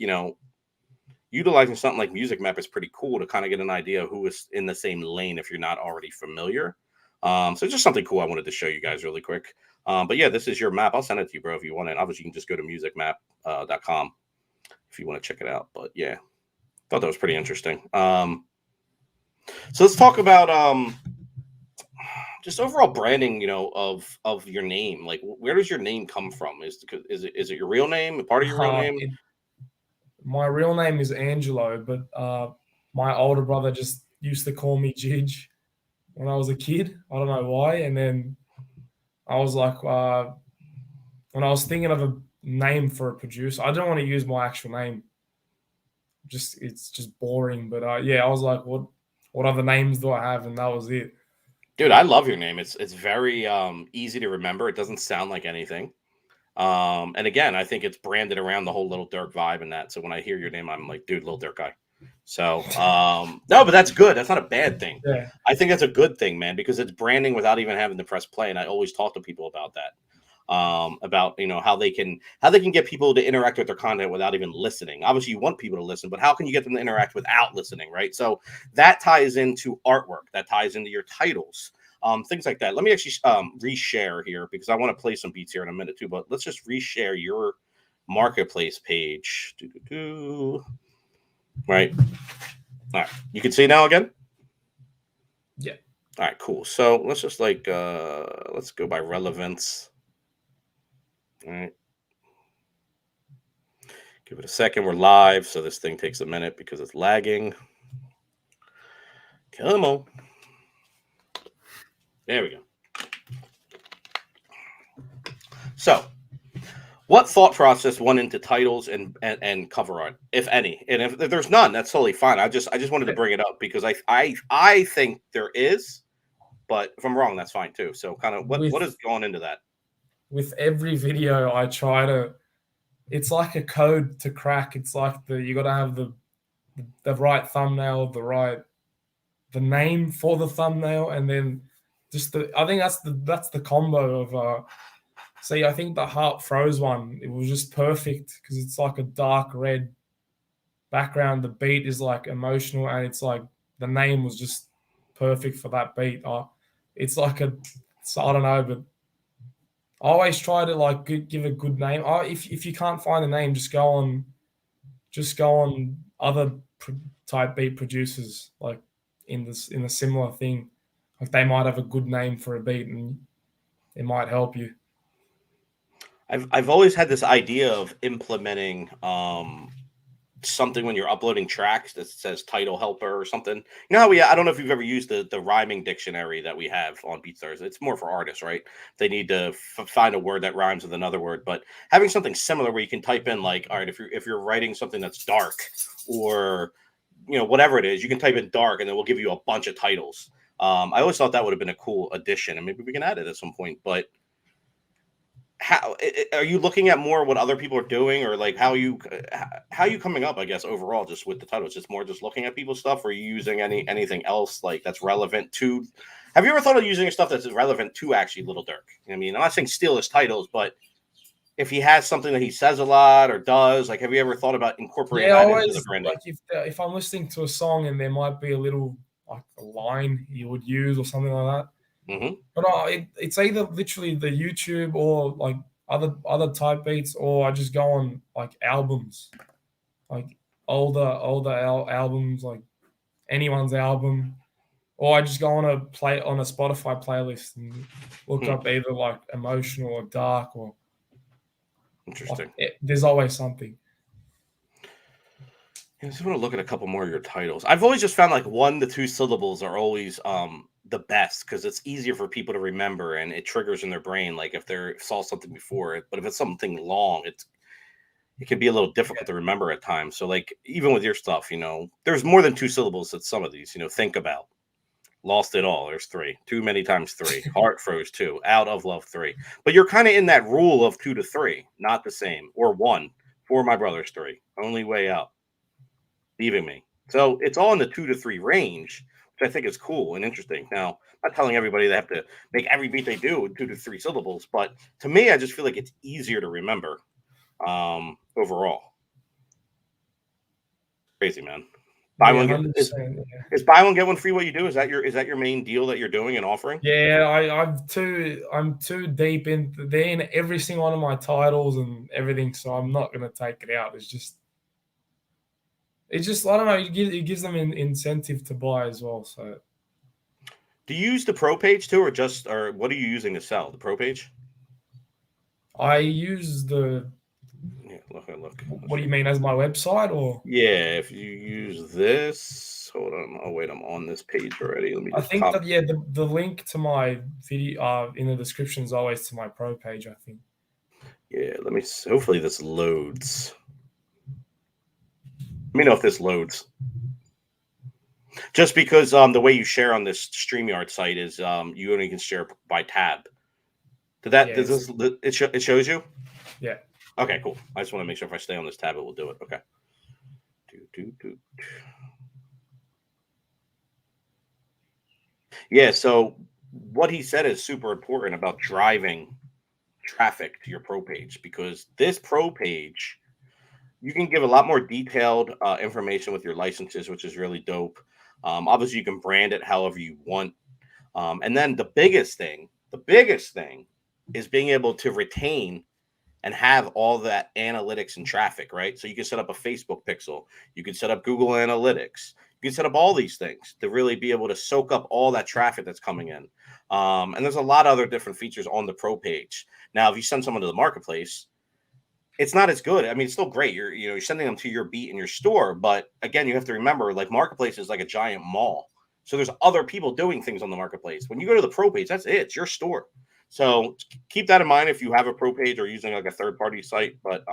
utilizing something like Music Map is pretty cool to kind of get an idea of who is in the same lane if you're not already familiar. So it's just something cool I wanted to show you guys really quick. But yeah, this is your map. I'll send it to you, bro, if you want it. Obviously, you can just go to musicmap.com if you want to check it out. But yeah, thought that was pretty interesting. So let's talk about just overall branding, of your name. Like, where does your name come from? Is it your real name? A part of your real name? My real name is Angelo, but my older brother just used to call me Jij when I was a kid. I don't know why. And then I was like, when I was thinking of a name for a producer, I didn't want to use my actual name. It's just boring. But yeah, I was like, what other names do I have? And that was it. Dude, I love your name. It's very easy to remember. It doesn't sound like anything. And again, I think it's branded around the whole Little Dirk vibe and that. So when I hear your name, I'm like, dude, Little Dirk guy. So no, but that's good. That's not a bad thing. Yeah. I think that's a good thing, man, because it's branding without even having to press play. And I always talk to people about that. About how they can get people to interact with their content without even listening. Obviously, you want people to listen, but how can you get them to interact without listening, right? So that ties into artwork, that ties into your titles, things like that. Let me actually reshare here because I want to play some beats here in a minute too. But let's just reshare your marketplace page. Right. All right. You can see now again. Yeah. All right. Cool. So let's just let's go by relevance. All right. Give it a second. We're live, so this thing takes a minute because it's lagging. Come on. There we go. So, what thought process went into titles and cover art, if any? And if there's none, that's totally fine. I just wanted to bring it up because I think there is, but if I'm wrong, that's fine too. So, kind of what is going into that? With every video, I try to. It's like a code to crack. It's like you got to have the right thumbnail, the name for the thumbnail, and then just I think that's the combo of see, I think the Heart Froze one, it was just perfect because it's like a dark red background. The beat is like emotional, and it's like the name was just perfect for that beat. It's like I don't know, but I always try to like give a good name. If you can't find a name, just go on other type beat producers like in a similar thing. Like they might have a good name for a beat and it might help you. I've always had this idea of implementing something when you're uploading tracks that says title helper or something. You know how I don't know if you've ever used the rhyming dictionary that we have on BeatStars. It's more for artists, right? They need to find a word that rhymes with another word, but having something similar where you can type in like, all right, if you're writing something that's dark or whatever it is, you can type in dark and then we'll give you a bunch of titles. I always thought that would have been a cool addition, and maybe we can add it at some point. But how are you looking at more what other people are doing, or like how you coming up, I guess, overall just with the titles? Just more just looking at people's stuff, or are you using anything else like that's relevant to? Have you ever thought of using stuff that's relevant to actually Little Durk? I mean, I'm not saying steal his titles, but if he has something that he says a lot or does, like, have you ever thought about incorporating that into the branding? Like if I'm listening to a song and there might be a little like a line you would use or something like that. Mm-hmm. But it's either literally the YouTube or like other type beats, or I just go on like albums, like older albums, like anyone's album, or I just go on a Spotify playlist and look up either like emotional or dark or interesting. Like, there's always something. I just want to look at a couple more of your titles. I've always just found like 1 to 2 syllables are always the best because it's easier for people to remember and it triggers in their brain. Like if they saw something before it, but if it's something long, it can be a little difficult to remember at times. So like even with your stuff, there's more than 2 syllables at some of these. Think about, lost it all. There's 3, too many times 3. Heart froze 2, out of love 3. But you're kind of in that rule of 2 to 3, not the same, or 1 for my brother's 3, only way out. Leaving me. So it's all in the 2 to 3 range, which I think is cool and interesting. Now, I'm not telling everybody they have to make every beat they do in 2 to 3 syllables, but to me, I just feel like it's easier to remember overall. Crazy, man. Buy one, is buy one get one free what you do? Is that your main deal that you're doing and offering? Yeah, I'm too deep in. They're in every single one of my titles and everything, so I'm not gonna take it out. It's just I don't know. It gives them an incentive to buy as well. So, do you use the Pro page too, or what are you using to sell? The Pro page? I use the. Yeah, look. What do you mean, as my website or? Yeah, if you use this, hold on. Oh wait, I'm on this page already. Let me. Just I think that the link to my video in the description is always to my Pro page. I think. Yeah, let me. Hopefully this loads. Let me know if this loads. Just because the way you share on this StreamYard site is you only can share by tab. It shows you? Yeah. Okay, cool. I just want to make sure if I stay on this tab, it will do it. Okay. Yeah, so what he said is super important about driving traffic to your Pro page, because this Pro page, you can give a lot more detailed information with your licenses, which is really dope. Obviously, you can brand it however you want. And then the biggest thing is being able to retain and have all that analytics and traffic, right? So you can set up a Facebook pixel. You can set up Google Analytics. You can set up all these things to really be able to soak up all that traffic that's coming in. And there's a lot of other different features on the Pro page. Now, if you send someone to the marketplace, it's not as good. I mean, it's still great. You're sending them to your beat in your store, but again, you have to remember, like, marketplace is like a giant mall. So there's other people doing things on the marketplace. When you go to the Pro page, that's it. It's your store. So keep that in mind if you have a Pro page or using like a third-party site. But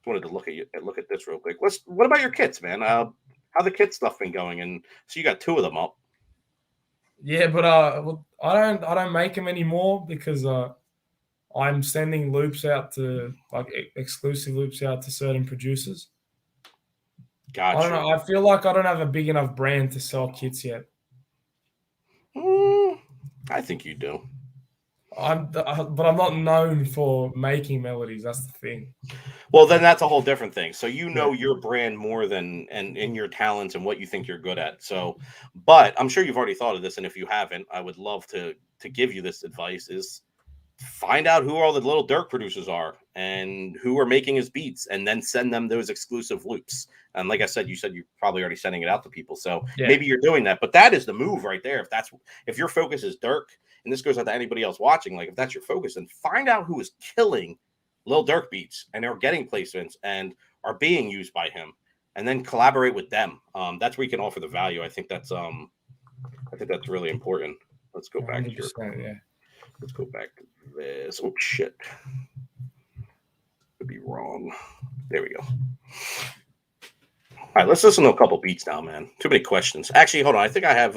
wanted to look at this real quick. What about your kits, man? How the kit stuff been going? And so you got 2 of them up. Yeah, but I don't make them anymore because I'm sending loops out to exclusive loops out to certain producers. Gotcha. I don't know. I feel like I don't have a big enough brand to sell kits yet. I think you do. But I'm not known for making melodies. That's the thing. Well, then that's a whole different thing. So your brand more than and your talents and what you think you're good at. So, but I'm sure you've already thought of this, and if you haven't, I would love to give you this advice: is find out who all the Little Dirk producers are and who are making his beats, and then send them those exclusive loops. And like I said, you said you're probably already sending it out to people, so maybe you're doing that. But that is the move right there. If your focus is Dirk, and this goes out to anybody else watching, like if that's your focus, then find out who is killing Lil Durk beats and are getting placements and are being used by him, and then collaborate with them. That's where you can offer the value. I think that's really important. Let's go back here. Yeah. Let's go back to this. Oh shit. Could be wrong. There we go. All right, let's listen to a couple beats now, man. Too many questions. Actually, hold on. I think I have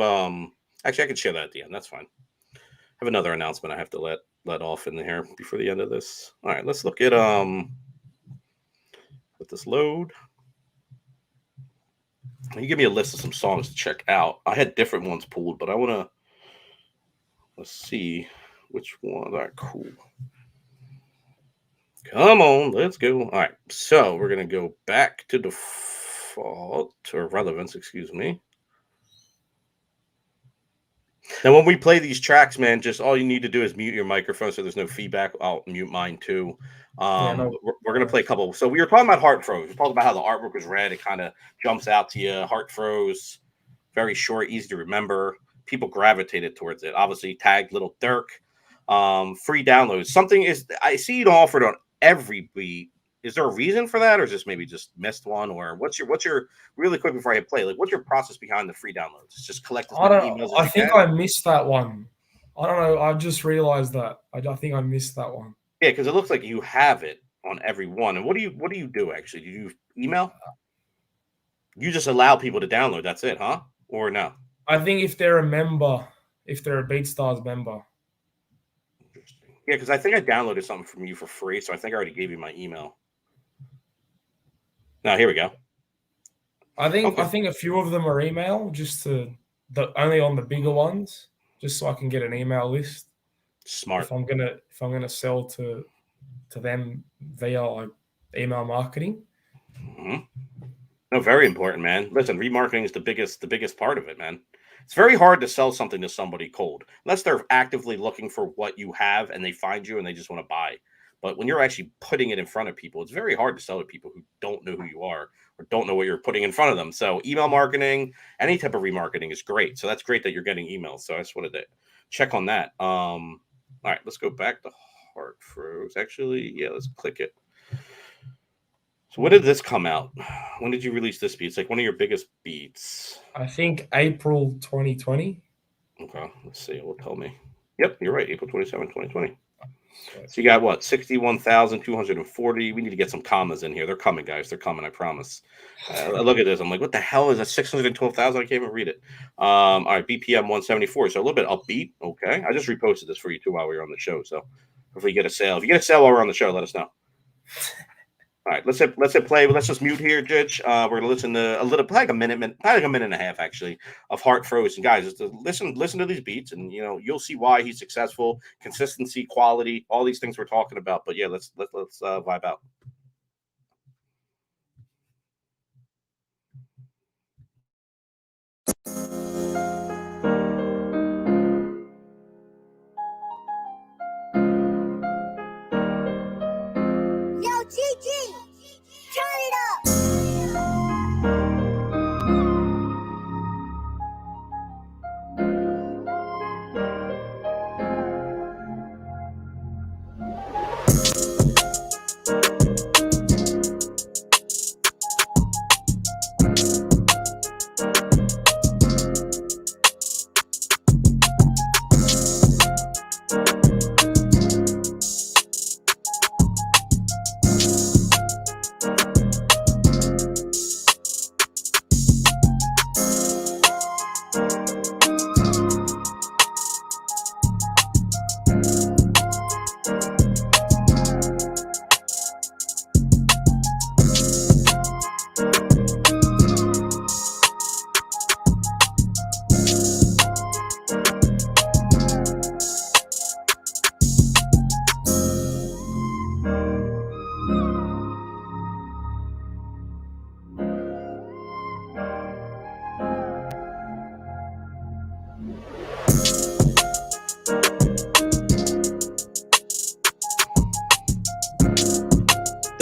actually I can share that at the end. That's fine. I have another announcement I have to let off in here before the end of this. All right, let's look at let this load. You give me a list of some songs to check out. I had different ones pulled, but I want to let's see which one. All right, cool. Come on, let's go. All right, so we're gonna go back to default or relevance, excuse me. Now, when we play these tracks, man, just all you need to do is mute your microphone so there's no feedback. I'll mute mine too. We're going to play a couple. So we were talking about Heart Froze. We talked about how the artwork was red. It kind of jumps out to you. Heart Froze, very short, easy to remember. People gravitated towards it. Obviously, tagged Little Dirk. Free downloads. Something is, I see it offered on every beat. Is there a reason for that, or is this maybe just missed one? Or what's your really quick before I hit play? Like, what's your process behind the free downloads? It's just collect as many emails as I you think can? I missed that one. I don't know. I just realized that. I think I missed that one. Yeah, because it looks like you have it on every one. And what do you do actually? Do you email? You just allow people to download. That's it, huh? Or no? I think if they're a member, if they're a BeatStars member. Interesting. Yeah, because I think I downloaded something from you for free, so I think I already gave you my email. Now here we go. I think a few of them are email, just only on the bigger ones, just so I can get an email list. Smart. If I'm gonna sell to them via like email marketing. Mm-hmm. No, very important, man. Listen, remarketing is the biggest part of it, man. It's very hard to sell something to somebody cold unless they're actively looking for what you have and they find you and they just want to buy. But when you're actually putting it in front of people, it's very hard to sell to people who don't know who you are or don't know what you're putting in front of them. So email marketing, any type of remarketing is great. So that's great that you're getting emails. So I just wanted to check on that. All right, let's go back to Heart Froze. Actually, yeah, let's click it. So when did this come out? When did you release this beat? It's like one of your biggest beats. I think April 2020. Okay, let's see. It will tell me. Yep, you're right. April 27, 2020. So you got what? 61,240. We need to get some commas in here. They're coming, guys. They're coming. I promise. Look at this. I'm like, what the hell is that? 612,000. I can't even read it. All right, BPM 174. So a little bit upbeat. Okay, I just reposted this for you too while we were on the show. So hopefully you get a sale. If you get a sale while we're on the show, let us know. All right, let's hit play. Let's just mute here, Judge. We're gonna listen to a little, like a minute and a half, actually, of Heart Froze. And guys, just listen to these beats, and you'll see why he's successful. Consistency, quality, all these things we're talking about. But yeah, let's vibe out. Yo, GG, turn it up.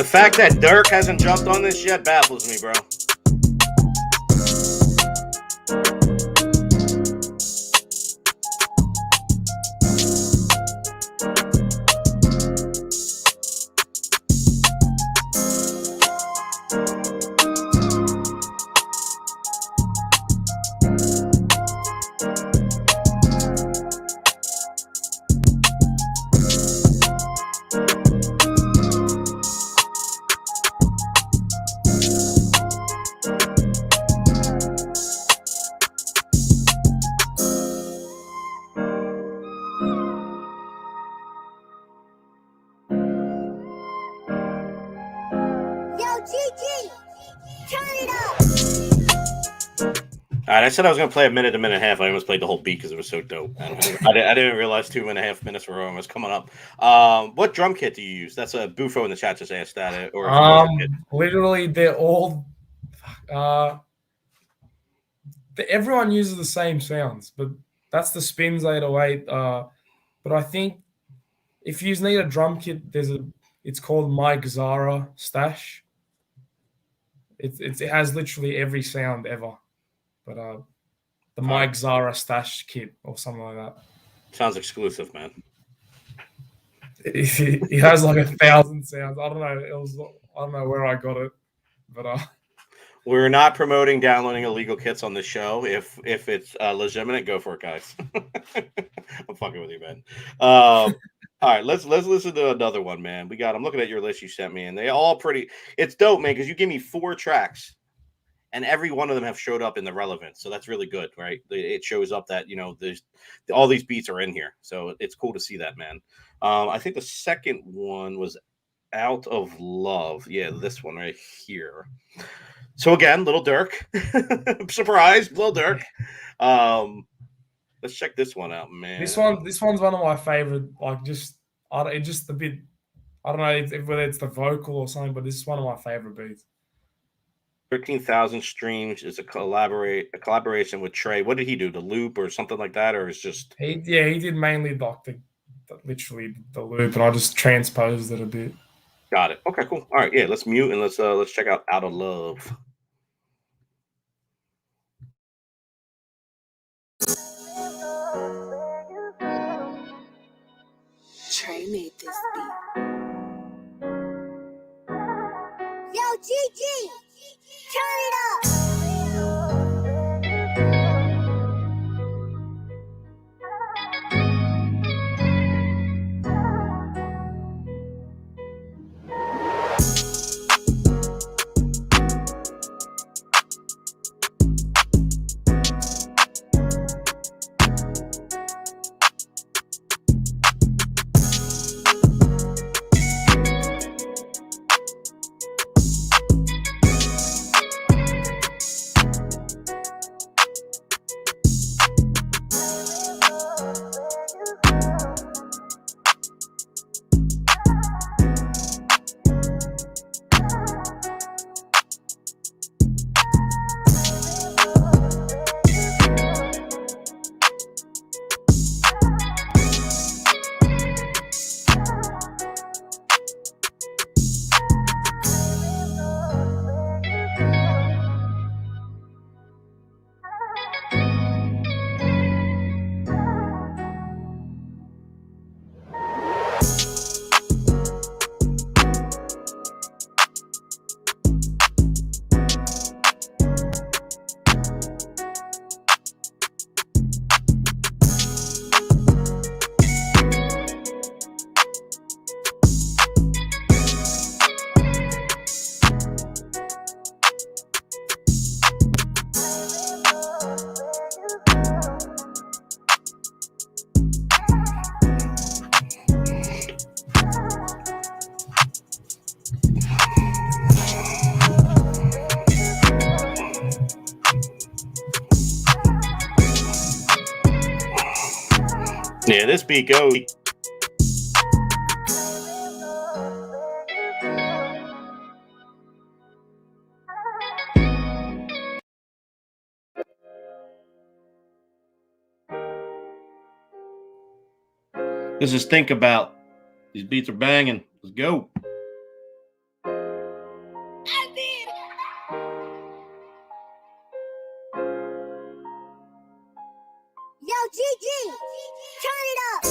fact that Dirk hasn't jumped on this yet baffles me, bro. Yo, GG, turn it up. All right, I said I was going to play a minute and a half. I almost played the whole beat because it was so dope. I didn't realize 2.5 minutes were almost coming up. What drum kit do you use? That's a Bufo in the chat just asked that. Or literally, they're all. Everyone uses the same sounds, but that's the Spins 808. But I think if you need a drum kit, it's called Mike Zara Stash. It has literally every sound ever. But the Mike Zara Stash kit or something like that. Sounds exclusive, man. It has like 1,000 sounds. I don't know. I don't know where I got it, but we're not promoting downloading illegal kits on the show. If it's legitimate, go for it, guys. I'm fucking with you, man. All right, let's listen to another one, man. I'm looking at your list you sent me, and they all pretty. It's dope, man, because you give me 4 tracks, and every one of them have showed up in the relevance. So that's really good, right? It shows up that there's all these beats are in here, so it's cool to see that, man. I think the second one was Out of Love. Yeah, this one right here. So again, Little Dirk. Surprise, Little Dirk. Let's check this one out, man. This one's one of my favorite. Like, just a bit. I don't know whether it's the vocal or something, but this is one of my favorite beats. 13,000 streams is a collaboration with Trey. What did he do? The loop or something like that, or is just? He did mainly literally the loop, and I just transposed it a bit. Got it. Okay, cool. All right, yeah. Let's mute and let's check out Out of Love. Trey made this beat. Yo, GG, turn it up. Yeah, this beat goes. This is Think About. These beats are banging. Let's go. GG, turn it up.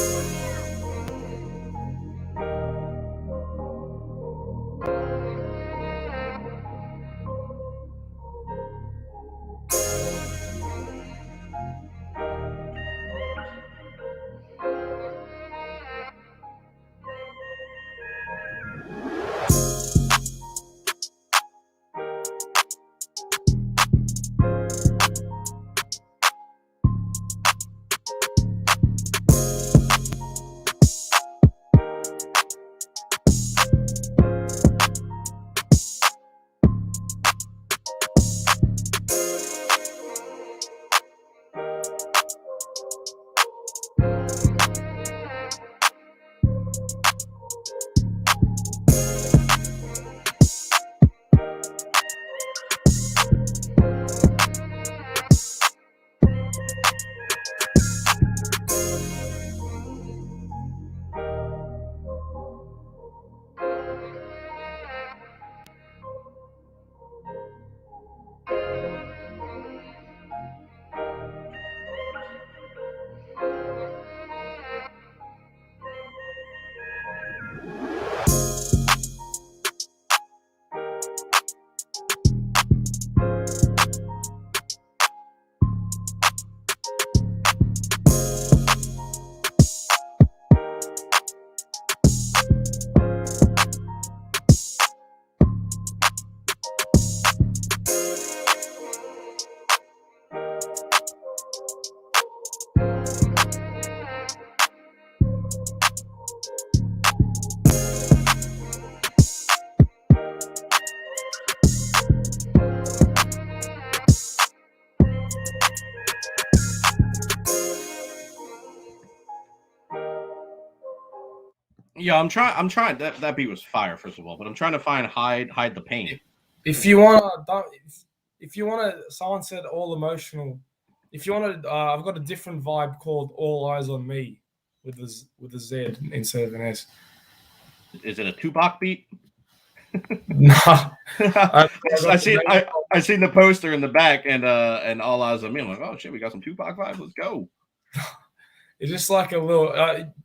Yeah, I'm trying. That beat was fire, first of all, but I'm trying to find hide the pain. If you want to, if you want to, someone said all emotional. If you want to, I've got a different vibe called All Eyes on Me with a Z instead of an S. Is it a Tupac beat? No, I seen the poster in the back and All Eyes on Me. I'm like, oh shit, we got some Tupac vibes. Let's go. It's just like a little.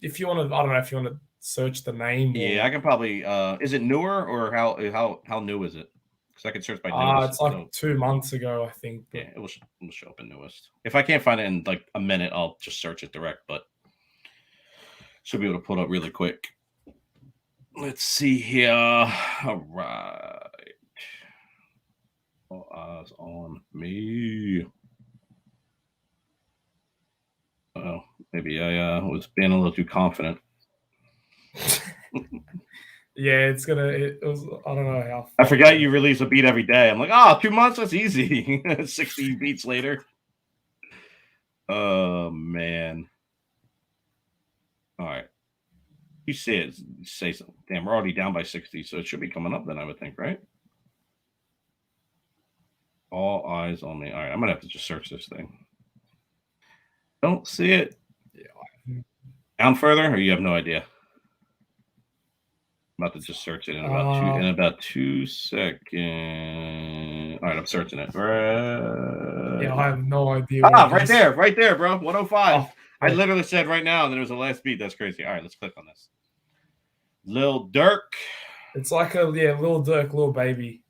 If you want to, I don't know if you want to search the name. Yeah, I can probably. Is it newer or how new is it? Because I can search by newest. It's like 2 months ago, I think. Yeah, it will show up in newest. If I can't find it in like a minute, I'll just search it direct. But should be able to pull it up really quick. Let's see here. All right. All eyes on me. Oh, maybe I was being a little too confident. Yeah, it was. I don't know how. I forgot you release a beat every day. I'm like, 2 months, that's easy. 60 beats later. Oh man. All right. You say something. Damn, we're already down by 60, so it should be coming up then, I would think, right? All eyes on me. All right, I'm gonna have to just search this thing. Don't see it. Yeah. Down further, or you have no idea? I'm about to just search it in about 2 seconds. All right, I'm searching it. Yeah, I have no idea. Right there, bro. 105. Oh, I literally said right now, and then it was the last beat. That's crazy. All right, let's click on this. Lil Durk. It's like Lil Durk, Lil Baby.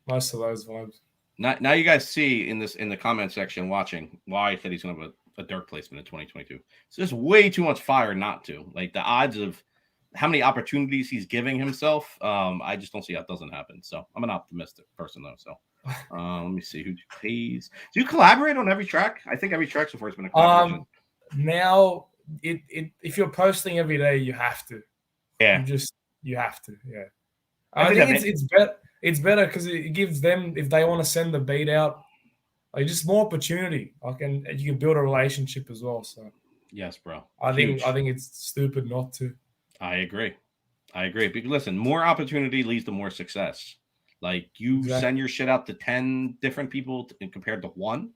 Most of those vibes. Now you guys see in the comment section watching why I said he's gonna have a Durk placement in 2022. So there's way too much fire not to. Like the odds of how many opportunities he's giving himself, I just don't see how it doesn't happen. So I'm an optimistic person though. So let me see who pays. Do you collaborate on every track? I think every track so far has been a collaboration. Now if you're posting every day, you have to. Yeah. You have to. Yeah. I think it's better. It's better because it gives them, if they want to send the beat out, like just more opportunity. You can build a relationship as well. So yes, bro. I think it's stupid not to. I agree. Because listen, more opportunity leads to more success. Like you send your shit out to 10 different people compared to one.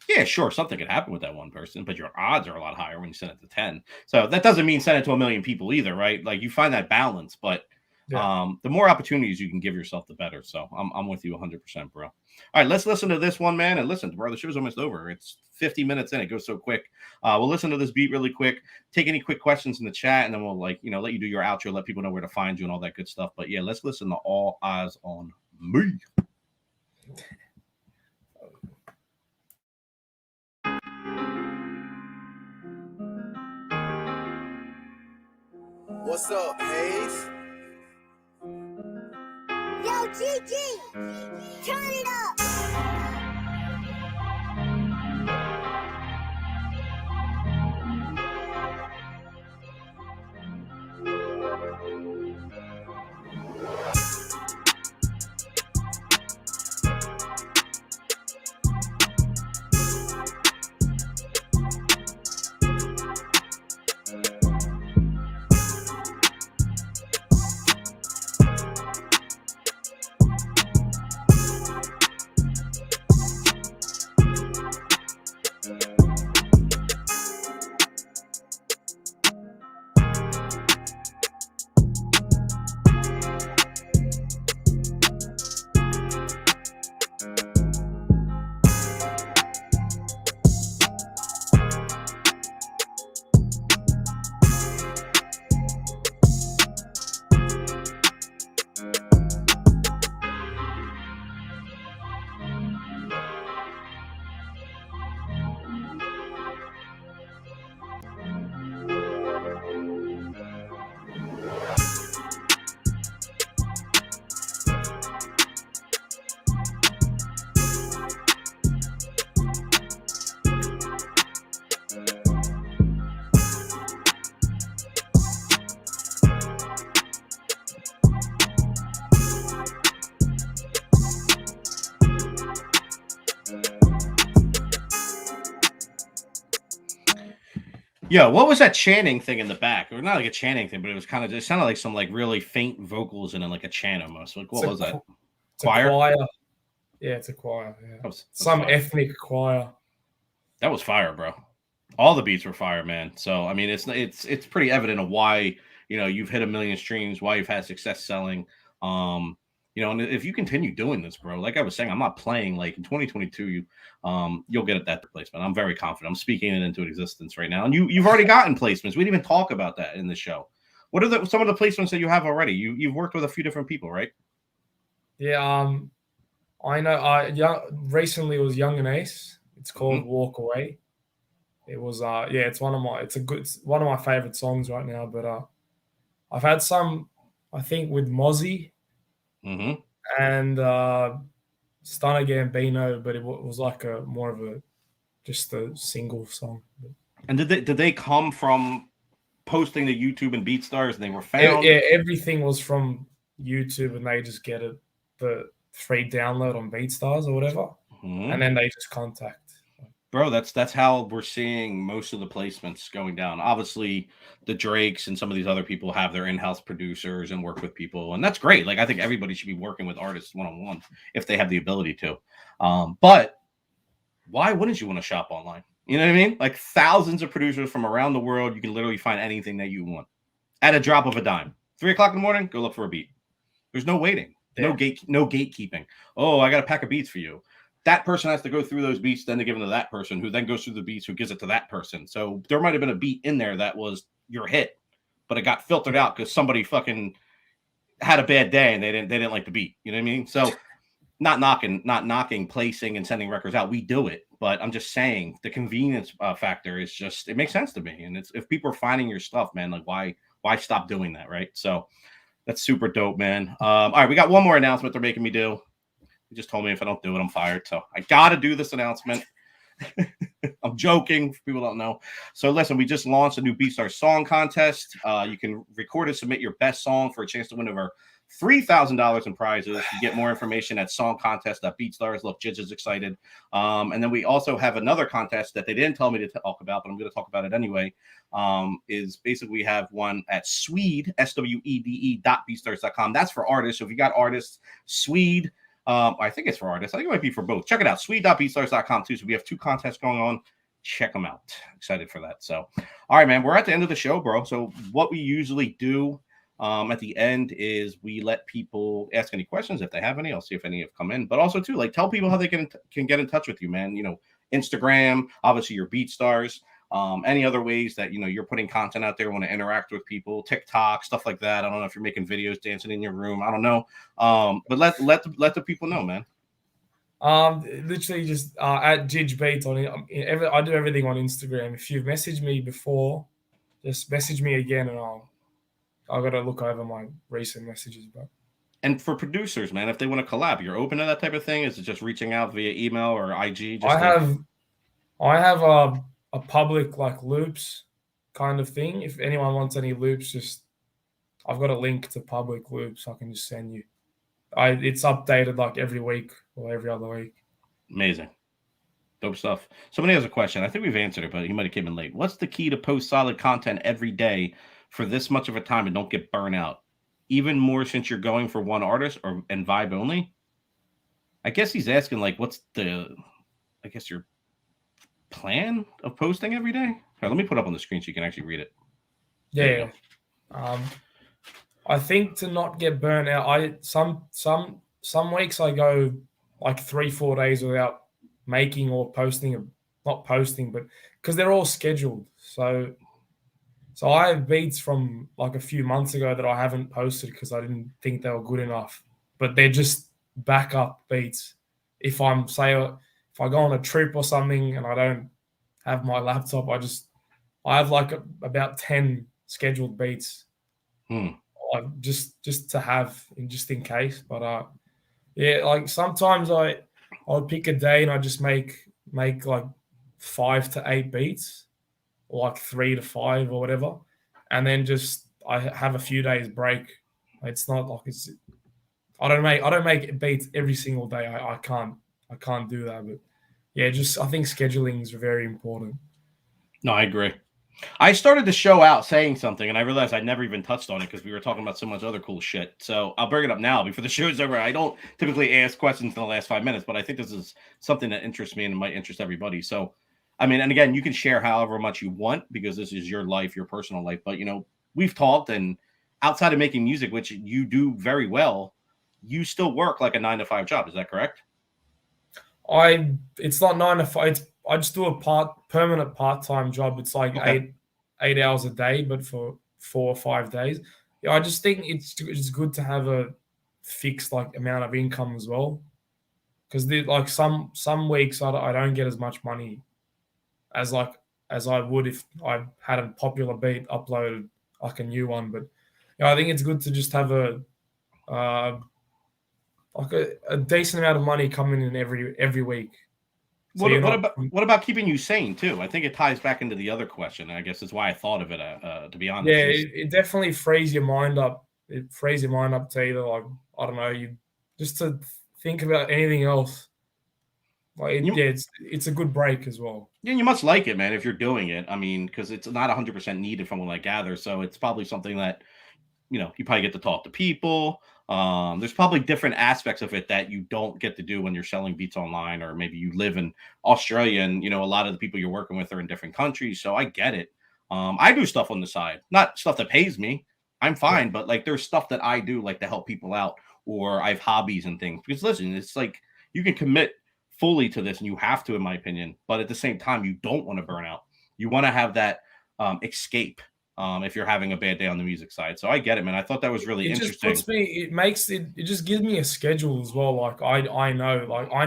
Yeah, sure, something could happen with that one person, but your odds are a lot higher when you send it to 10. So that doesn't mean send it to 1 million people either, right? Like you find that balance, but The more opportunities you can give yourself, the better. So I'm with you 100%, bro. All right, let's listen to this one, man. And listen, bro, the show's almost over. It's 50 minutes in. It goes so quick. We'll listen to this beat really quick. Take any quick questions in the chat, and then we'll let you do your outro, let people know where to find you and all that good stuff. But yeah, let's listen to All Eyes on Me. What's up, Hayes? Yo, GG, turn it up. Yeah, what was that chanting thing in the back? It was not like a chanting thing, but it was kind of, it sounded like some like really faint vocals and then like a chant almost. Like, what was that? Choir? Choir. Yeah, it's a choir. Yeah. That's Some fire. ethnic choir. That was fire, bro. All the beats were fire, man. So I mean, it's pretty evident of why you've hit 1 million streams, why you've had success selling. And if you continue doing this, bro, like I was saying, I'm not playing like in 2022. You'll get that replacement. I'm very confident. I'm speaking it into existence right now, and you've already gotten placements. We didn't even talk about that in the show. What are some of the placements that you have already? You've worked with a few different people, right? Yeah. I know. Recently it was Young and Ace. It's called Walk Away. It was it's one of my favorite songs right now. But I've had some, I think, with Mozzie and Stunner Gambino, but it was like more of just a single song. And did they come from posting to YouTube and BeatStars, and they were found? Yeah, everything was from YouTube, and they just get the free download on BeatStars or whatever, and then they just contact. Bro, that's how we're seeing most of the placements going down. Obviously, the Drakes and some of these other people have their in-house producers and work with people, and that's great. Like, I think everybody should be working with artists one-on-one if they have the ability to. But why wouldn't you want to shop online? You know what I mean? Like, thousands of producers from around the world, you can literally find anything that you want at a drop of a dime. 3 o'clock in the morning, go look for a beat. There's no waiting, no gatekeeping. Oh, I got a pack of beats for you. That person has to go through those beats, then to give them to that person, who then goes through the beats, who gives it to that person. So there might have been a beat in there that was your hit, but it got filtered out because somebody fucking had a bad day and they didn't like the beat. You know what I mean? So not knocking placing and sending records out. We do it, but I'm just saying the convenience factor is just, it makes sense to me. And if people are finding your stuff, man, like why stop doing that, right? So that's super dope, man. All right, we got one more announcement they're making me do. He just told me if I don't do it, I'm fired. So I got to do this announcement. I'm joking, if people don't know. So listen, we just launched a new BeatStars song contest. You can record and submit your best song for a chance to win over $3,000 in prizes. You get more information at songcontest.beatstars. Look, Jidge is excited. And then we also have another contest that they didn't tell me to talk about, but I'm going to talk about it anyway. Is basically we have one at Swede, SWEDE.beatstars.com. That's for artists. So if you got artists, Swede. I think it's for artists. I think it might be for both. Check it out, Swede.beatstars.com too. So we have 2 contests going on. Check them out. Excited for that. So, all right, man, we're at the end of the show, bro. So what we usually do at the end is we let people ask any questions if they have any. I'll see if any have come in, but also too, like, tell people how they can get in touch with you, man. You know, Instagram, obviously your BeatStars, any other ways that, you know, you're putting content out there, want to interact with people, TikTok, stuff like that. I don't know if you're making videos, dancing in your room. I don't know. But let the people know, man. Literally just at JIJbeats on it. I do everything on Instagram. If you've messaged me before, just message me again, and I got to look over my recent messages. But And for producers, man, if they want to collab, you're open to that type of thing. Is it just reaching out via email or IG? Just I have a public like loops kind of thing. If anyone wants any loops, just I've got a link to public loops I can just send you. It's updated like every week or every other week. Amazing. Dope stuff. Somebody has a question. I think we've answered it, but he might have came in late. What's the key to post solid content every day for this much of a time and don't get burnt out? Even more since you're going for one artist and vibe only? I guess he's asking, like, what's your plan of posting every day? Here, let me put it up on the screen so you can actually read it. Yeah. I think to not get burnt out, some weeks I go like 3-4 days without making or posting, not posting, but because they're all scheduled. So I have beats from like a few months ago that I haven't posted because I didn't think they were good enough. But they're just backup beats. If I go on a trip or something and I don't have my laptop, I have like about 10 scheduled beats. Just to have just in case. But yeah, like sometimes I'll pick a day and I just make like 5 to 8 beats, or like 3 to 5 or whatever, and then just I have a few days break. It's not like I don't make beats every single day. I can't do that. But yeah, I think scheduling is very important. No, I agree. I started the show out saying something, and I realized I never even touched on it because we were talking about so much other cool shit. So I'll bring it up now before the show's over. I don't typically ask questions in the last 5 minutes, but I think this is something that interests me and might interest everybody. So, I mean, and again, you can share however much you want because this is your life, your personal life. But, you know, we've talked, and outside of making music, which you do very well, you still work like a 9-to-5 job. Is that correct? It's not 9 to 5. I just do a permanent part-time job. It's like eight hours a day, but for 4 or 5 days. Yeah, I just think it's good to have a fixed like amount of income as well, because like some weeks I don't get as much money as I would if I had a popular beat uploaded like a new one. But yeah, I think it's good to just have a decent amount of money coming in every week. So what about keeping you sane too? I think it ties back into the other question. I guess is why I thought of it. To be honest, yeah, it definitely frees your mind up. It frees your mind up to either like I don't know, just to think about anything else. Like it's a good break as well. Yeah, you must like it, man. If you're doing it, I mean, because it's not 100% needed from what I gather. So it's probably something that, you know, you probably get to talk to people. There's probably different aspects of it that you don't get to do when you're selling beats online, or maybe you live in Australia and, you know, a lot of the people you're working with are in different countries. So I get it. I do stuff on the side, not stuff that pays me. I'm fine, but like there's stuff that I do like to help people out, or I have hobbies and things. Because listen, it's like you can commit fully to this, and you have to, in my opinion. But at the same time, you don't want to burn out. You want to have that escape. If you're having a bad day on the music side. So I get it, man. I thought that was really interesting. It just gives me a schedule as well. Like I know, like I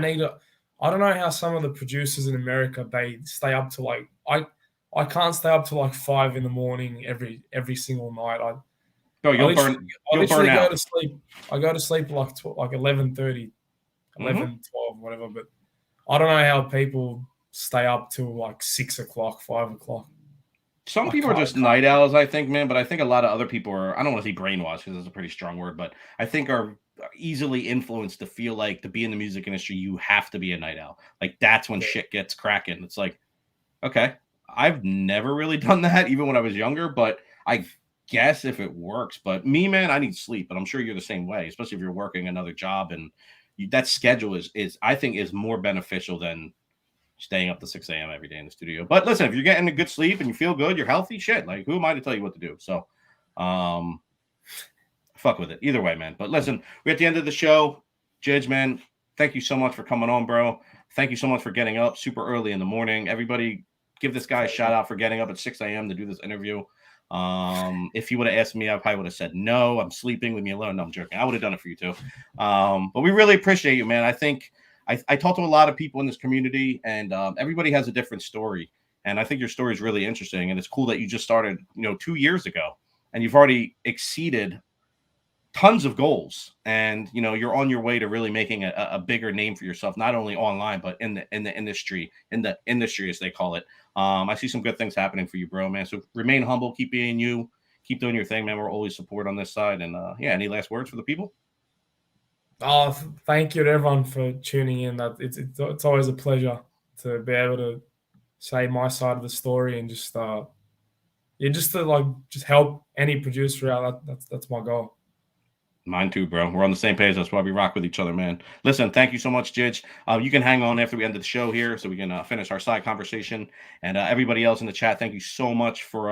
don't know how some of the producers in America, they stay up to like, I can't stay up to like 5 in every single night. You'll burn out. I go to sleep like 11:30, 11, 12, whatever. But I don't know how people stay up till like 6 o'clock, 5 o'clock. Some people are just night owls, I think, man. But I think a lot of other people are, I don't want to say brainwashed because it's a pretty strong word, but I think are easily influenced to feel like to be in the music industry, you have to be a night owl. Like that's when shit gets cracking. It's like, okay, I've never really done that, even when I was younger, but I guess if it works. But me, man, I need sleep, and I'm sure you're the same way, especially if you're working another job, and that schedule is I think is more beneficial than staying up to 6 a.m. every day in the studio. But listen, if you're getting a good sleep and you feel good, you're healthy, shit. Like, who am I to tell you what to do? So, fuck with it. Either way, man. But listen, we're at the end of the show. Jij, man, thank you so much for coming on, bro. Thank you so much for getting up super early in the morning. Everybody, give this guy a shout out for getting up at 6 a.m. to do this interview. If you would have asked me, I probably would have said no. I'm sleeping. Leave me alone. No, I'm joking. I would have done it for you too. But we really appreciate you, man. I think I talk to a lot of people in this community, and everybody has a different story. And I think your story is really interesting. And it's cool that you just started, 2 years ago, and you've already exceeded tons of goals, and you're on your way to really making a bigger name for yourself, not only online but in the industry as they call it. I see some good things happening for you, bro, man. So remain humble, keep being you, keep doing your thing, man. We're always support on this side. And any last words for the people? Oh, thank you to everyone for tuning in. That it's always a pleasure to be able to say my side of the story, and just just help any producer out. That's my goal. Mine too, bro. We're on the same page. That's why we rock with each other, man. Listen, thank you so much, Jij. You can hang on after we end the show here so we can finish our side conversation. And everybody else in the chat, thank you so much for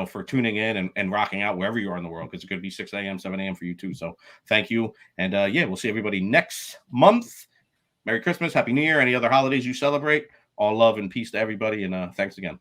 for tuning in and rocking out wherever you are in the world, because it could be 6 a.m., 7 a.m. for you too. So thank you. And we'll see everybody next month. Merry Christmas, Happy New Year, any other holidays you celebrate. All love and peace to everybody. And thanks again.